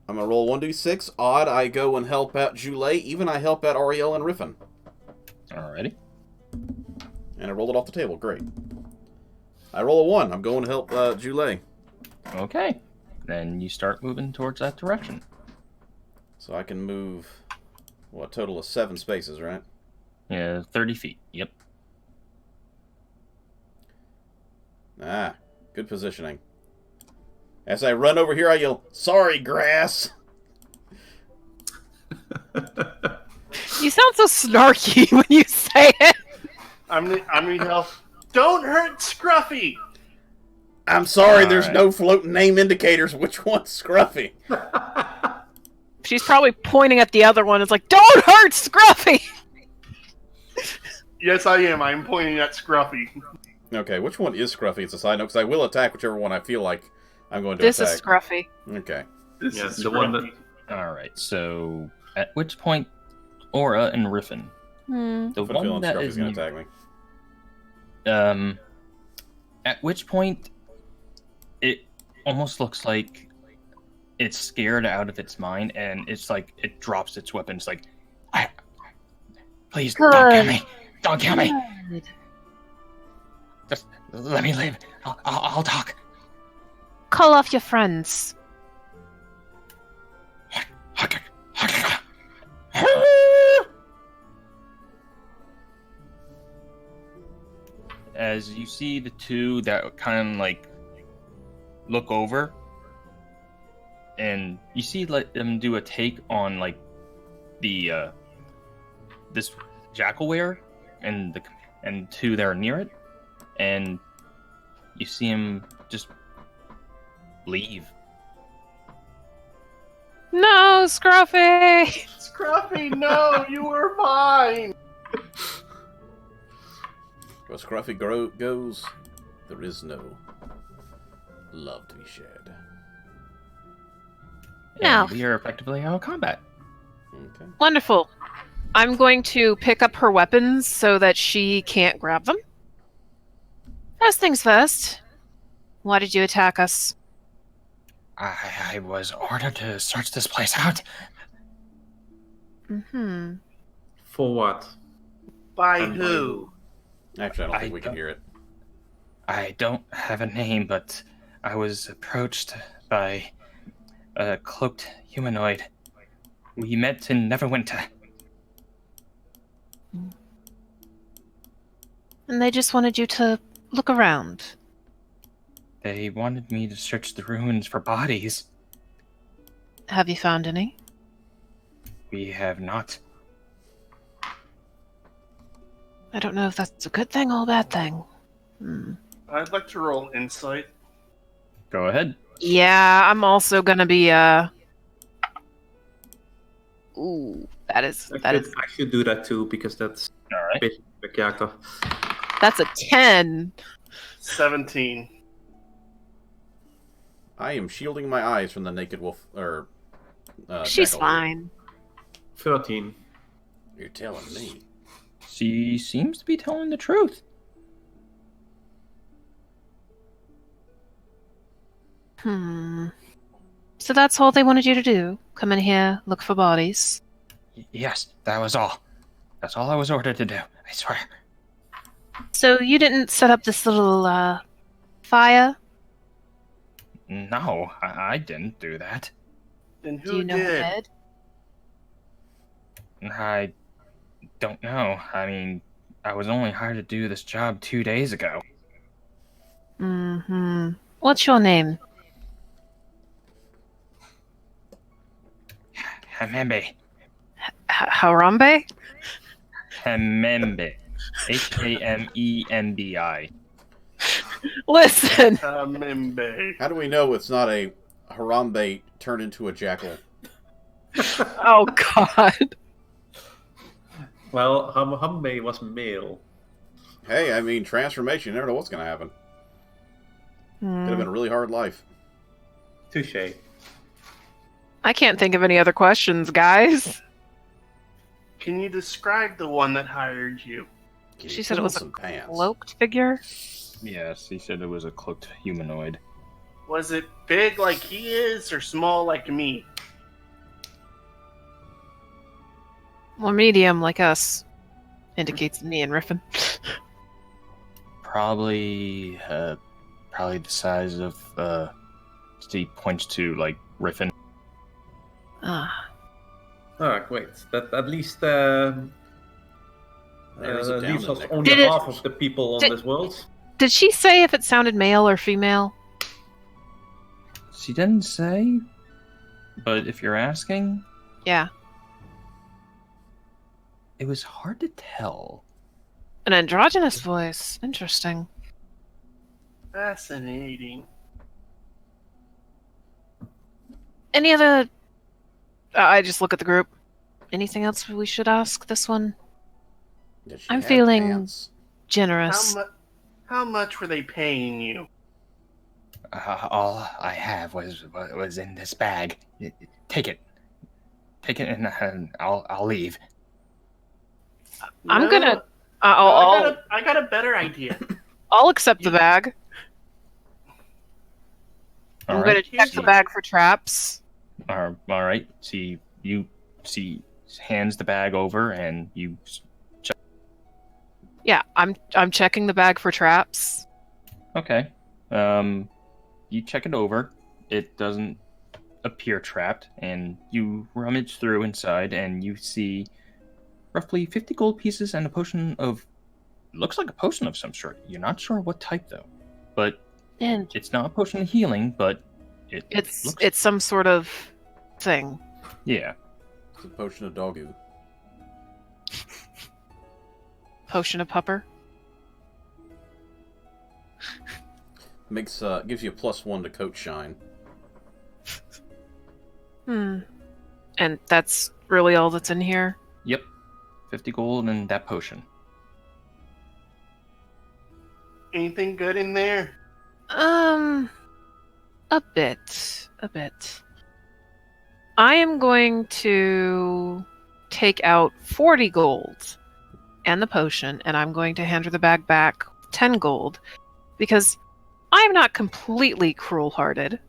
B: I'm gonna roll 1d6. Odd, I go and help out Julay. Even I help out Ariel and Riffin.
A: Alrighty.
B: And I rolled it off the table. Great. I roll a 1. I'm going to help Julay.
A: Okay. Then you start moving towards that direction.
B: So I can move, what, total of 7 spaces, right?
A: Yeah, 30 feet. Yep.
B: Ah, good positioning. As I run over here, I yell, "Sorry, grass!"
E: You sound so snarky when you say it.
C: I'm gonna yell, "Don't hurt Scruffy!"
B: I'm sorry,
A: All
B: there's
A: right.
B: no floating name indicators. Which one's Scruffy?
E: She's probably pointing at the other one. It's like, don't hurt Scruffy!
C: Yes, I am. I'm pointing at Scruffy.
B: Okay, which one is Scruffy? It's a side note, because I will attack whichever one I feel like I'm going to
E: This
B: attack.
E: is Scruffy.
B: Okay.
C: This
D: Yeah,
C: is
D: the one
C: Scruffy.
A: Alright, so at which point Aura and Riffin,
E: Hmm.
A: the
B: I have a
A: one
B: feeling
A: that
B: Scruffy's
A: is
B: going to attack me.
A: at which point it almost looks like it's scared out of its mind and it's like it drops its weapon. It's like, please don't kill me. Don't kill me. Just let me live. I'll talk.
E: Call off your friends.
A: As you see the two that kind of like look over, and you see let them do a take on like the this jackalware and two that are near it, and you see him just leave.
E: No, Scruffy!
C: Scruffy, no, you were mine.
B: Where Scruffy goes, there is no love to be shared.
E: Now.
A: And we are effectively out of combat.
B: Okay.
E: Wonderful. I'm going to pick up her weapons so that she can't grab them. First things first. Why did you attack us?
A: I was ordered to search this place out.
E: Mm-hmm.
D: For what?
C: By
D: And by
C: who?
B: Actually, I don't think
A: I
B: we can
A: don't-
B: hear it.
A: I don't have a name, but I was approached by a cloaked humanoid. We met in Neverwinter.
E: And they just wanted you to look around.
A: They wanted me to search the ruins for bodies.
E: Have you found any?
A: We have not.
E: I don't know if that's a good thing or a bad thing. Hmm.
C: I'd like to roll insight.
A: Go ahead.
E: Yeah, I'm also gonna be Ooh, that is
D: I should do that too, because that's
A: All right.
D: basically the character.
E: that's a 10.
C: 17.
B: I am shielding my eyes from the naked wolf, or...
E: She's
B: jackal.
E: fine.
D: 13.
B: You're telling me.
A: She seems to be telling the truth.
E: So that's all they wanted you to do? Come in here, look for bodies?
A: Yes, that was all. That's all I was ordered to do. I swear.
E: So you didn't set up this little, fire?
A: No, I didn't do that.
C: Then who
E: Do you know who
C: did?
E: did?
A: I don't know. I mean, I was only hired to do this job 2 days ago.
E: Mm-hmm. What's your name?
A: Hamembe.
E: Harambe?
A: Hamembe. Hamembi.
E: Listen!
C: Mimbe.
B: How do we know it's not a Harambe turned into a jackal?
E: Oh, God.
D: Well, Hambe was male.
B: Hey, I mean, transformation, you never know what's going to happen. Could have been a really hard life.
D: Touche.
E: I can't think of any other questions, guys.
C: Can you describe the one that hired you?
B: Can
E: She
B: you
E: said it
B: put on
E: was a
B: some pants?
E: cloaked figure.
A: Yes, he said it was a cloaked humanoid.
C: Was it big like he is, or small like me?
E: Well, medium like us. Indicates me and Riffin.
A: Probably the size of, he points to, like, Riffin.
E: Ah.
D: Ah, great. That at least
B: Narrows it down
D: leaves
B: to
D: us
B: Nick.
D: only
E: Did it-
D: half of the people on
E: did-
D: this world.
E: Did she say if it sounded male or female?
A: She didn't say, but if you're asking,
E: Yeah.
A: it was hard to tell.
E: An androgynous voice. Interesting.
C: Fascinating.
E: Any other... I just look at the group. Anything else we should ask this one?
B: Does she
E: I'm
B: have
E: feeling-
B: pants?
E: Generous.
C: How much were they paying you?
A: All I have was in this bag. Take it, and I'll leave.
E: I'm
C: No,
E: gonna...
C: no,
E: I'll
C: I got a better idea.
E: I'll accept the bag. I'm
A: All
E: gonna
A: right.
E: check the bag for traps.
A: All right. You hands the bag over, and you.
E: Yeah, I'm checking the bag for traps.
A: Okay. You check it over. It doesn't appear trapped, and you rummage through inside, and you see roughly 50 gold pieces and a potion of. Looks like a potion of some sort. You're not sure what type though, but
E: And
A: it's not a potion of healing. But
E: it's
A: looks.
E: some sort of thing.
A: Yeah.
B: It's a potion of dog goo.
E: Potion of pupper.
B: Gives you a +1 to coat shine.
E: And that's really all that's in here?
A: Yep. 50 gold and that potion.
C: Anything good in there?
E: A bit. I am going to take out 40 gold and the potion, and I'm going to hand her the bag back 10 gold, because I'm not completely cruel-hearted.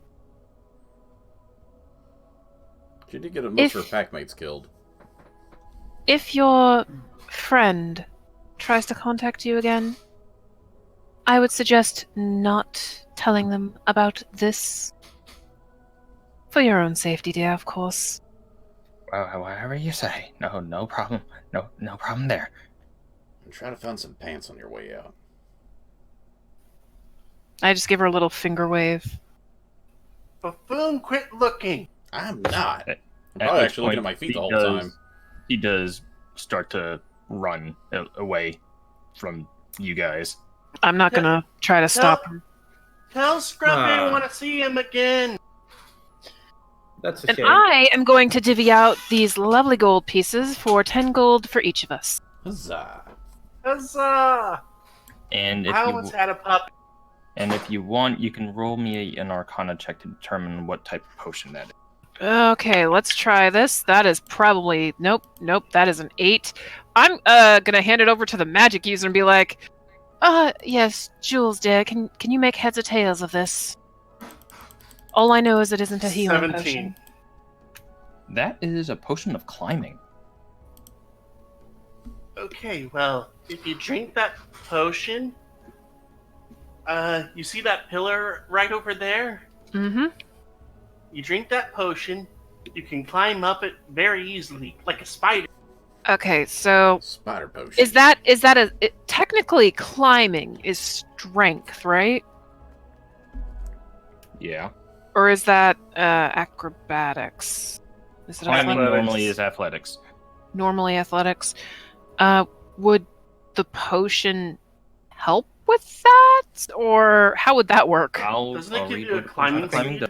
B: She did get most of her packmates killed.
E: If your friend tries to contact you again, I would suggest not telling them about this. For your own safety, dear, of course.
A: Whatever you say. No problem. No problem there.
B: And try to find some pants on your way out.
E: I just give her a little finger wave.
C: Buffoon, quit looking.
B: I'm not. I'm
A: At
B: probably
A: which
B: actually looking at
A: point
B: my feet
A: he
B: the whole
A: does-
B: time.
A: He does start to run away from you guys.
E: I'm not gonna try to stop him.
C: Tell Scruffy I
D: Ah.
C: want to see him again.
D: That's a
E: And
D: shame.
E: I am going to divvy out these lovely gold pieces for 10 gold for each of us.
B: Huzzah.
C: Huzzah!
A: And if
C: I
A: you
C: almost had a puppy.
A: want, you can roll me an Arcana check to determine what type of potion that is.
E: Okay, let's try this. That is probably... Nope, that is an 8. I'm gonna hand it over to the magic user and be like, yes, Jules, dear, can you make heads or tails of this? All I know is it isn't a healing
C: 17.
E: potion.
A: That is a potion of climbing.
C: Okay, well, if you drink that potion, you see that pillar right over there?
E: Mm-hmm.
C: You drink that potion, you can climb up it very easily, like a spider.
E: Okay, so
B: Spider potion.
E: is that technically climbing is strength, right?
A: Yeah.
E: Or is that acrobatics? Is it
A: Climbing
E: athletics?
A: normally is athletics.
E: Normally athletics. Would the potion help with that, or how would that work?
C: Doesn't it give you a climbing
A: climbing
C: speed?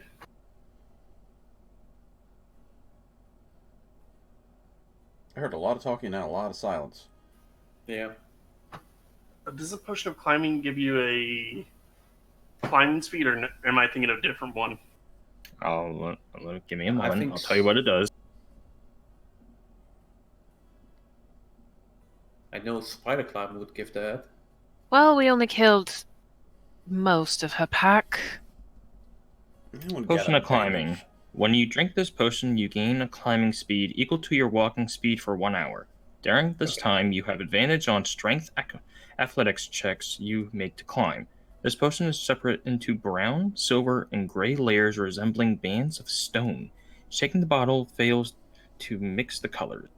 B: I heard a lot of talking and a lot of silence.
D: Yeah.
C: Does a potion of climbing give you a climbing speed, or am I thinking of a different one?
A: Give me a moment.
D: think
A: I'll tell you what it does.
D: I know spider climb would give that.
E: Well, we only killed most of her pack.
B: Anyone got
A: Potion
B: a
A: of climbing.
B: bandage?
A: When you drink this potion, you gain a climbing speed equal to your walking speed for 1 hour. During this time, you have advantage on strength athletics checks you make to climb. This potion is separate into brown, silver, and gray layers resembling bands of stone. Shaking the bottle fails to mix the colors.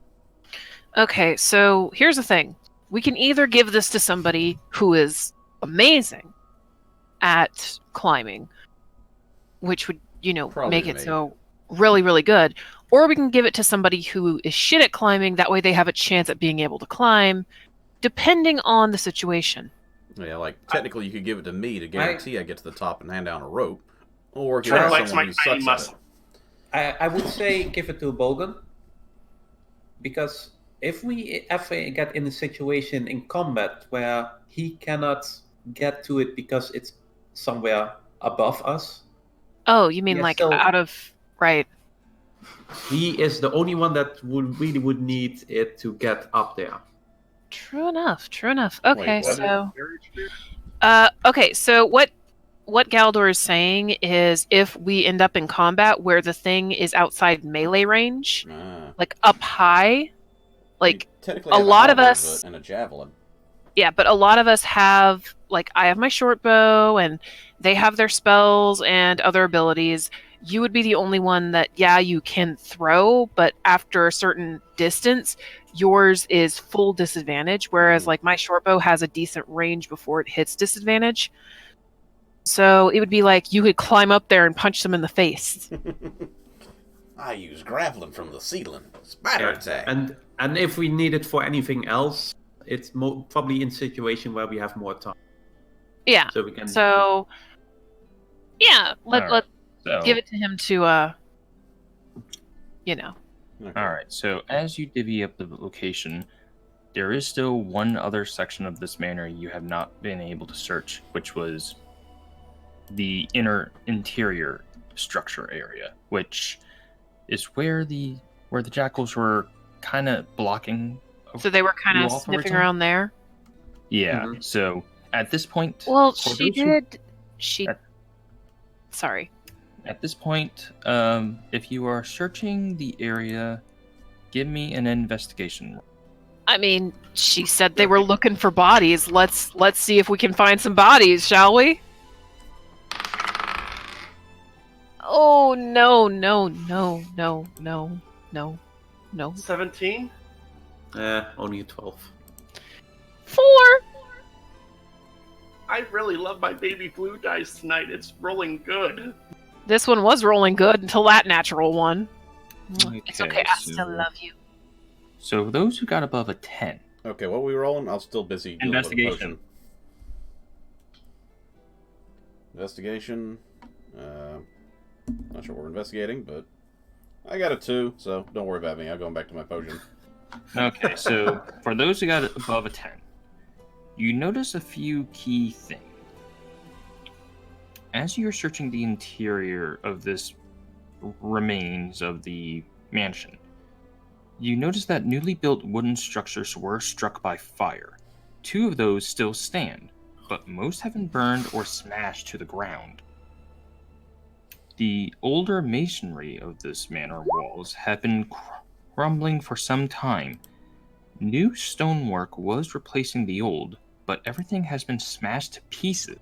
E: Okay, so here's the thing. We can either give this to somebody who is amazing at climbing, which would,
B: Probably
E: make it
B: me.
E: so really, really good. Or we can give it to somebody who is shit at climbing. That way they have a chance at being able to climb, depending on the situation.
B: Yeah, like, technically you could give it to me to guarantee I get to the top and hand down a rope. Or give
C: Sure.
B: it to
C: Flex
B: someone
C: my
B: who
C: tiny
B: sucks
C: muscle.
B: at it.
D: I would say give it to Bogan. Because if we ever get in a situation in combat where he cannot get to it because it's somewhere above us,
E: Oh, you mean
D: Yeah,
E: like
D: so-
E: out of... Right.
D: he is the only one that would need it to get up there.
E: True enough. True enough. Okay,
B: what?
E: so...
C: Very true.
E: Okay, so what Galdor is saying is if we end up in combat where the thing is outside melee range,
B: Ah.
E: like up high, like
B: You technically
E: a
B: have
E: lot of
B: halberd,
E: us-
B: but- and a javelin.
E: yeah, but a lot of us have, like, I have my short bow and they have their spells and other abilities. You would be the only one that, yeah, you can throw, but after a certain distance, yours is full disadvantage, whereas,
B: Mhm.
E: like, my short bow has a decent range before it hits disadvantage. So it would be like you could climb up there and punch them in the face.
B: I use grappling from the ceiling. Spider attack.
D: And if we need it for anything else, it's probably in situation where we have more time,
E: Yeah.
D: so we can.
E: So, yeah,
A: Alright,
E: let
A: So,
E: give it to him to,
B: Okay.
A: Alright, so as you divvy up the location, there is still one other section of this manor you have not been able to search, which was the interior structure area, which is where the jackals were kind of blocking.
E: so they were kind
A: you
E: of
A: all for
E: sniffing
A: return?
E: around there.
A: Yeah.
D: Mhm.
A: So at this point,
E: Well,
A: for
E: she
A: those who-
E: did. She.
A: At-
E: Sorry.
A: At this point, if you are searching the area, give me an investigation roll.
E: I mean, she said they were looking for bodies. Let's see if we can find some bodies, shall we? Oh no, no, no, no, no, no, no.
C: 17?
D: Only a 12.
E: 4.
C: I really love my baby blue dice tonight. It's rolling good.
E: This one was rolling good until that natural one. It's
A: Okay,
E: okay. I
A: so-
E: still love you.
A: So those who got above a 10,
B: Okay, what were we rolling? I was still busy dealing with the
A: Investigation.
B: potion. Investigation. Not sure what we're investigating, but I got a 2, so don't worry about me. I'm going back to my potion.
A: Okay, so for those who got above a 10, you notice a few key things. As you're searching the interior of this remains of the mansion, you notice that newly built wooden structures were struck by fire. 2 of those still stand, but most have been burned or smashed to the ground. The older masonry of this manor walls have been crumbling for some time. New stonework was replacing the old, but everything has been smashed to pieces.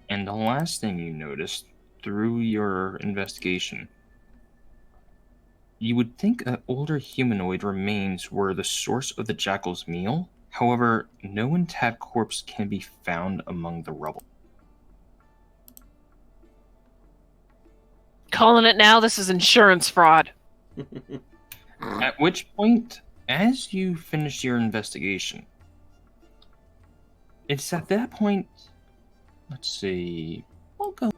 A: And the last thing you noticed through your investigation, you would think that older humanoid remains were the source of the jackal's meal. However, no intact corpse can be found among the rubble.
E: Calling it now. This is insurance fraud.
A: At which point, as you finish your investigation, it's at that point. Let's see. We'll go.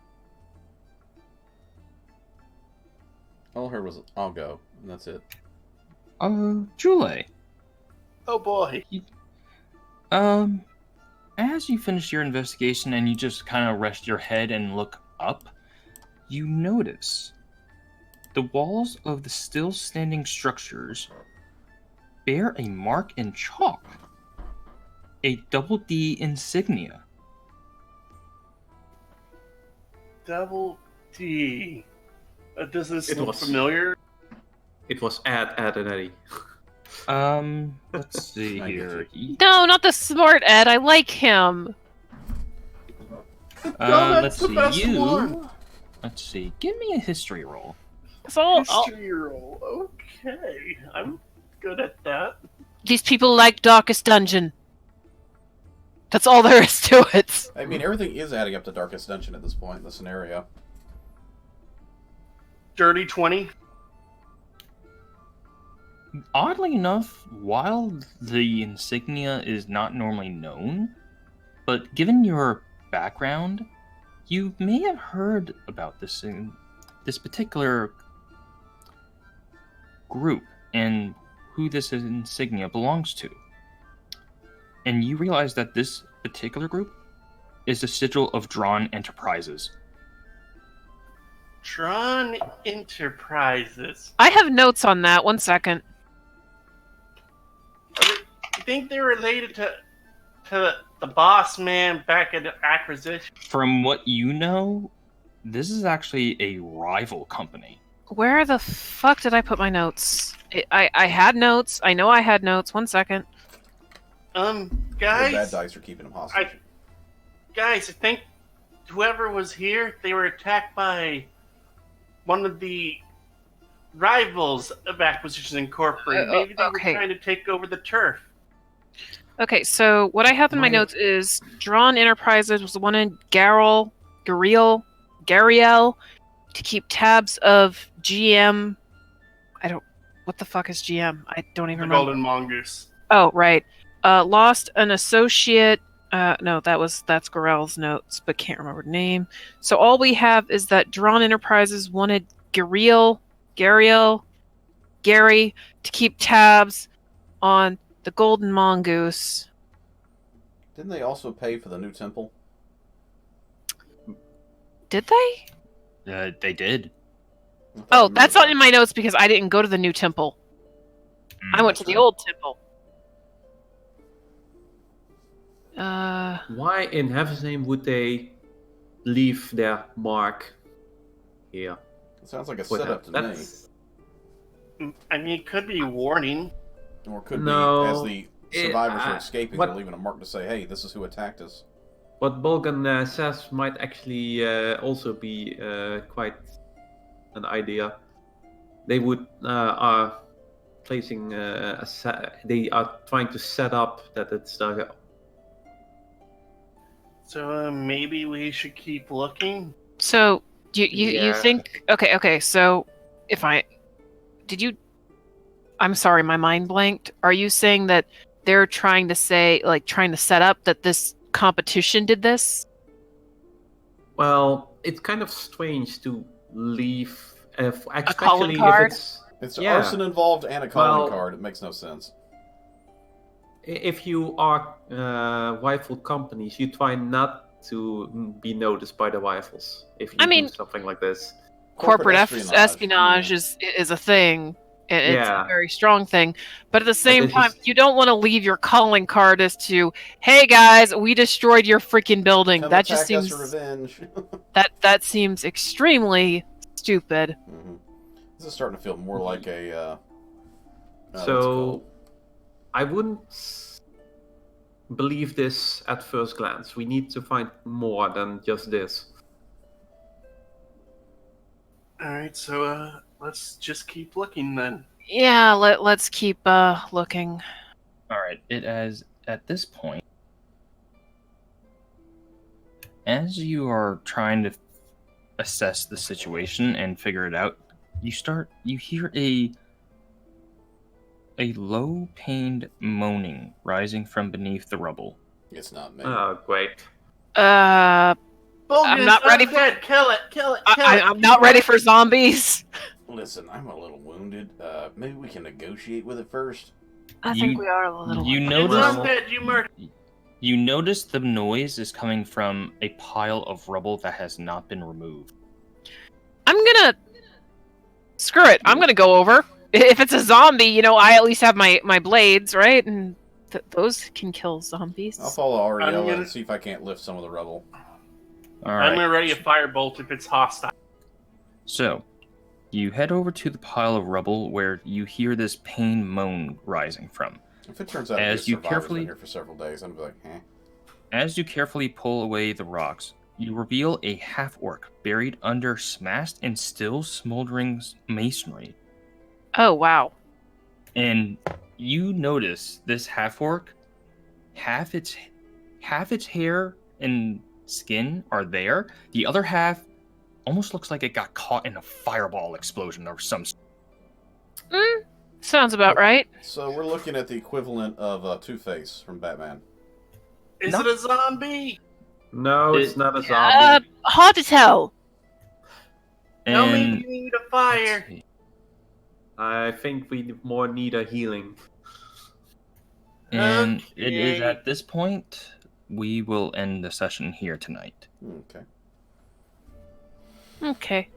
B: All I heard was, I'll go, and that's it.
A: Jule,
C: Oh boy.
A: as you finish your investigation and you just kind of rest your head and look up, you notice the walls of the still standing structures bear a mark in chalk, a double D insignia.
C: Double D. Does this
D: It
C: look
D: was-
C: familiar?
D: It was Ed and Eddie.
A: Let's see
B: I get
A: here.
E: No, not the smart Ed. I like him.
C: that's
A: Let's
C: the
A: see.
C: best
A: You.
C: one.
A: Let's see. Give me a history roll.
E: So
C: History roll. Okay, I'm good at that.
E: these people like Darkest Dungeon. That's all there is to it.
B: I mean, everything is adding up to Darkest Dungeon at this point in the scenario.
C: Dirty 20.
A: Oddly enough, while the insignia is not normally known, but given your background, you may have heard about this particular group and who this insignia belongs to. And you realize that this particular group is the sigil of Drawn Enterprises.
C: Tron Enterprises.
E: I have notes on that. 1 second.
C: You think they're related to the boss man back at Acquisition?
A: From what you know, this is actually a rival company.
E: Where the fuck did I put my notes? I had notes. I know I had notes. 1 second.
B: The bad
C: Guys,
B: dice are keeping them hostage.
C: I think whoever was here, they were attacked by one of the rivals of Acquisitions Incorporated. Maybe they
E: okay.
C: were trying to take over the turf.
E: Okay, so what I have in my notes is Drawn Enterprises was the one in Gariel, to keep tabs of GM. What the fuck is GM? I don't even
C: The
E: remember.
C: Golden Mongoose.
E: Oh, right. Lost an associate. No, that's Gorell's notes, but can't remember the name. So all we have is that Drawn Enterprises wanted Gary, to keep tabs on the Golden Mongoose.
B: Didn't they also pay for the new temple?
E: Did they?
A: They did.
B: I thought I
E: Oh,
B: remembered
E: that's not
B: that.
E: in my notes because I didn't go to the new temple. I went to the old temple.
D: Why in heaven's name would they leave their mark here?
B: It sounds like a
D: With
B: setup
D: that-
B: to me.
D: that's-
C: I mean, it could be warning.
B: Or could
D: No,
B: be, as the survivors are
D: I-
B: escaping,
D: what-
B: they're leaving a mark to say, hey, this is who attacked us.
D: What Bolgan says might actually also be quite an idea. They would are placing they are trying to set up that it's
C: So maybe we should keep looking.
E: So you
D: Yeah.
E: think okay, so if I'm sorry, my mind blanked. Are you saying that they're trying to set up that this competition did this?
D: well, it's kind of strange to leave
E: calling
D: especially
E: card?
D: if it's
B: It's
D: Yeah.
B: arson involved and a calling
D: Well-
B: card. It makes no sense.
D: if you are rival companies, you try not to be noticed by the rivals if you
E: I mean-
D: do something like this.
E: Corporate espionage
B: yeah.
E: is a thing. It's
D: Yeah.
E: a very strong thing. But at the same
D: this
E: time,
D: is-
E: you don't want to leave your calling card as to, hey guys, we destroyed your freaking building.
B: Come
E: That just
B: attack us
E: seems
B: for revenge.
E: that seems extremely stupid.
B: hmm This is starting to feel more like a. what's it
D: So
B: called?
D: I wouldn't believe this at first glance. We need to find more than just this.
C: All right, so let's just keep looking then.
E: Yeah, let's keep looking.
A: All right. It as at this point, as you are trying to assess the situation and figure it out, you hear a low-pained moaning rising from beneath the rubble.
B: It's not me.
D: Oh, great.
E: I'm
C: Bogus,
E: not ready
C: dead. Kill it! Kill it! Kill it!
E: I'm not ready for zombies.
B: Listen, I'm a little wounded. Maybe we can negotiate with it first.
E: I
A: You-
E: think we are a little.
A: You
C: It's
A: notice
C: undead, you murder.
A: you notice the noise is coming from a pile of rubble that has not been removed.
E: I'm gonna screw it. I'm gonna go over. If it's a zombie, you know, I at least have my blades, right? And those can kill zombies.
B: I'll follow Ariella
C: I'm gonna-
B: and see if I can't lift some of the rubble.
A: All
C: I'm
A: right.
C: gonna ready a firebolt if it's hostile.
A: So, you head over to the pile of rubble where you hear this pain moan rising from.
B: If it turns out
A: As
B: to be
A: you
B: a survivor's
A: carefully-
B: been here for several days, I'm gonna be like,
A: As you carefully pull away the rocks, you reveal a half-orc buried under smashed and still smoldering masonry.
E: Oh wow.
A: And you notice this half-orc, half its hair and skin are there. The other half almost looks like it got caught in a fireball explosion or some.
E: Sounds about right.
B: So we're looking at the equivalent of Two-Face from Batman.
C: Is
A: No.
C: it a zombie?
D: No, it's not a zombie.
E: Hard to tell.
C: No,
A: And
C: maybe you need a fire.
A: let's see.
D: I think we more need a healing.
A: And it is
C: Okay.
A: at this point we will end the session here tonight.
B: Okay.
E: Okay.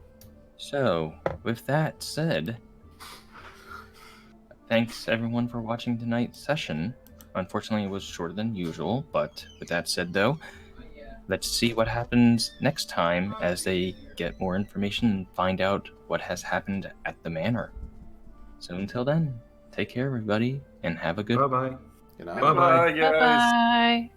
A: So, with that said, thanks everyone for watching tonight's session. Unfortunately, it was shorter than usual, but with that said, though, let's see what happens next time as they get more information and find out what has happened at the manor. So until then, take care, everybody, and have a good
D: Bye bye.
B: Good night.
D: Bye-bye.
C: Bye, guys.
E: Bye bye.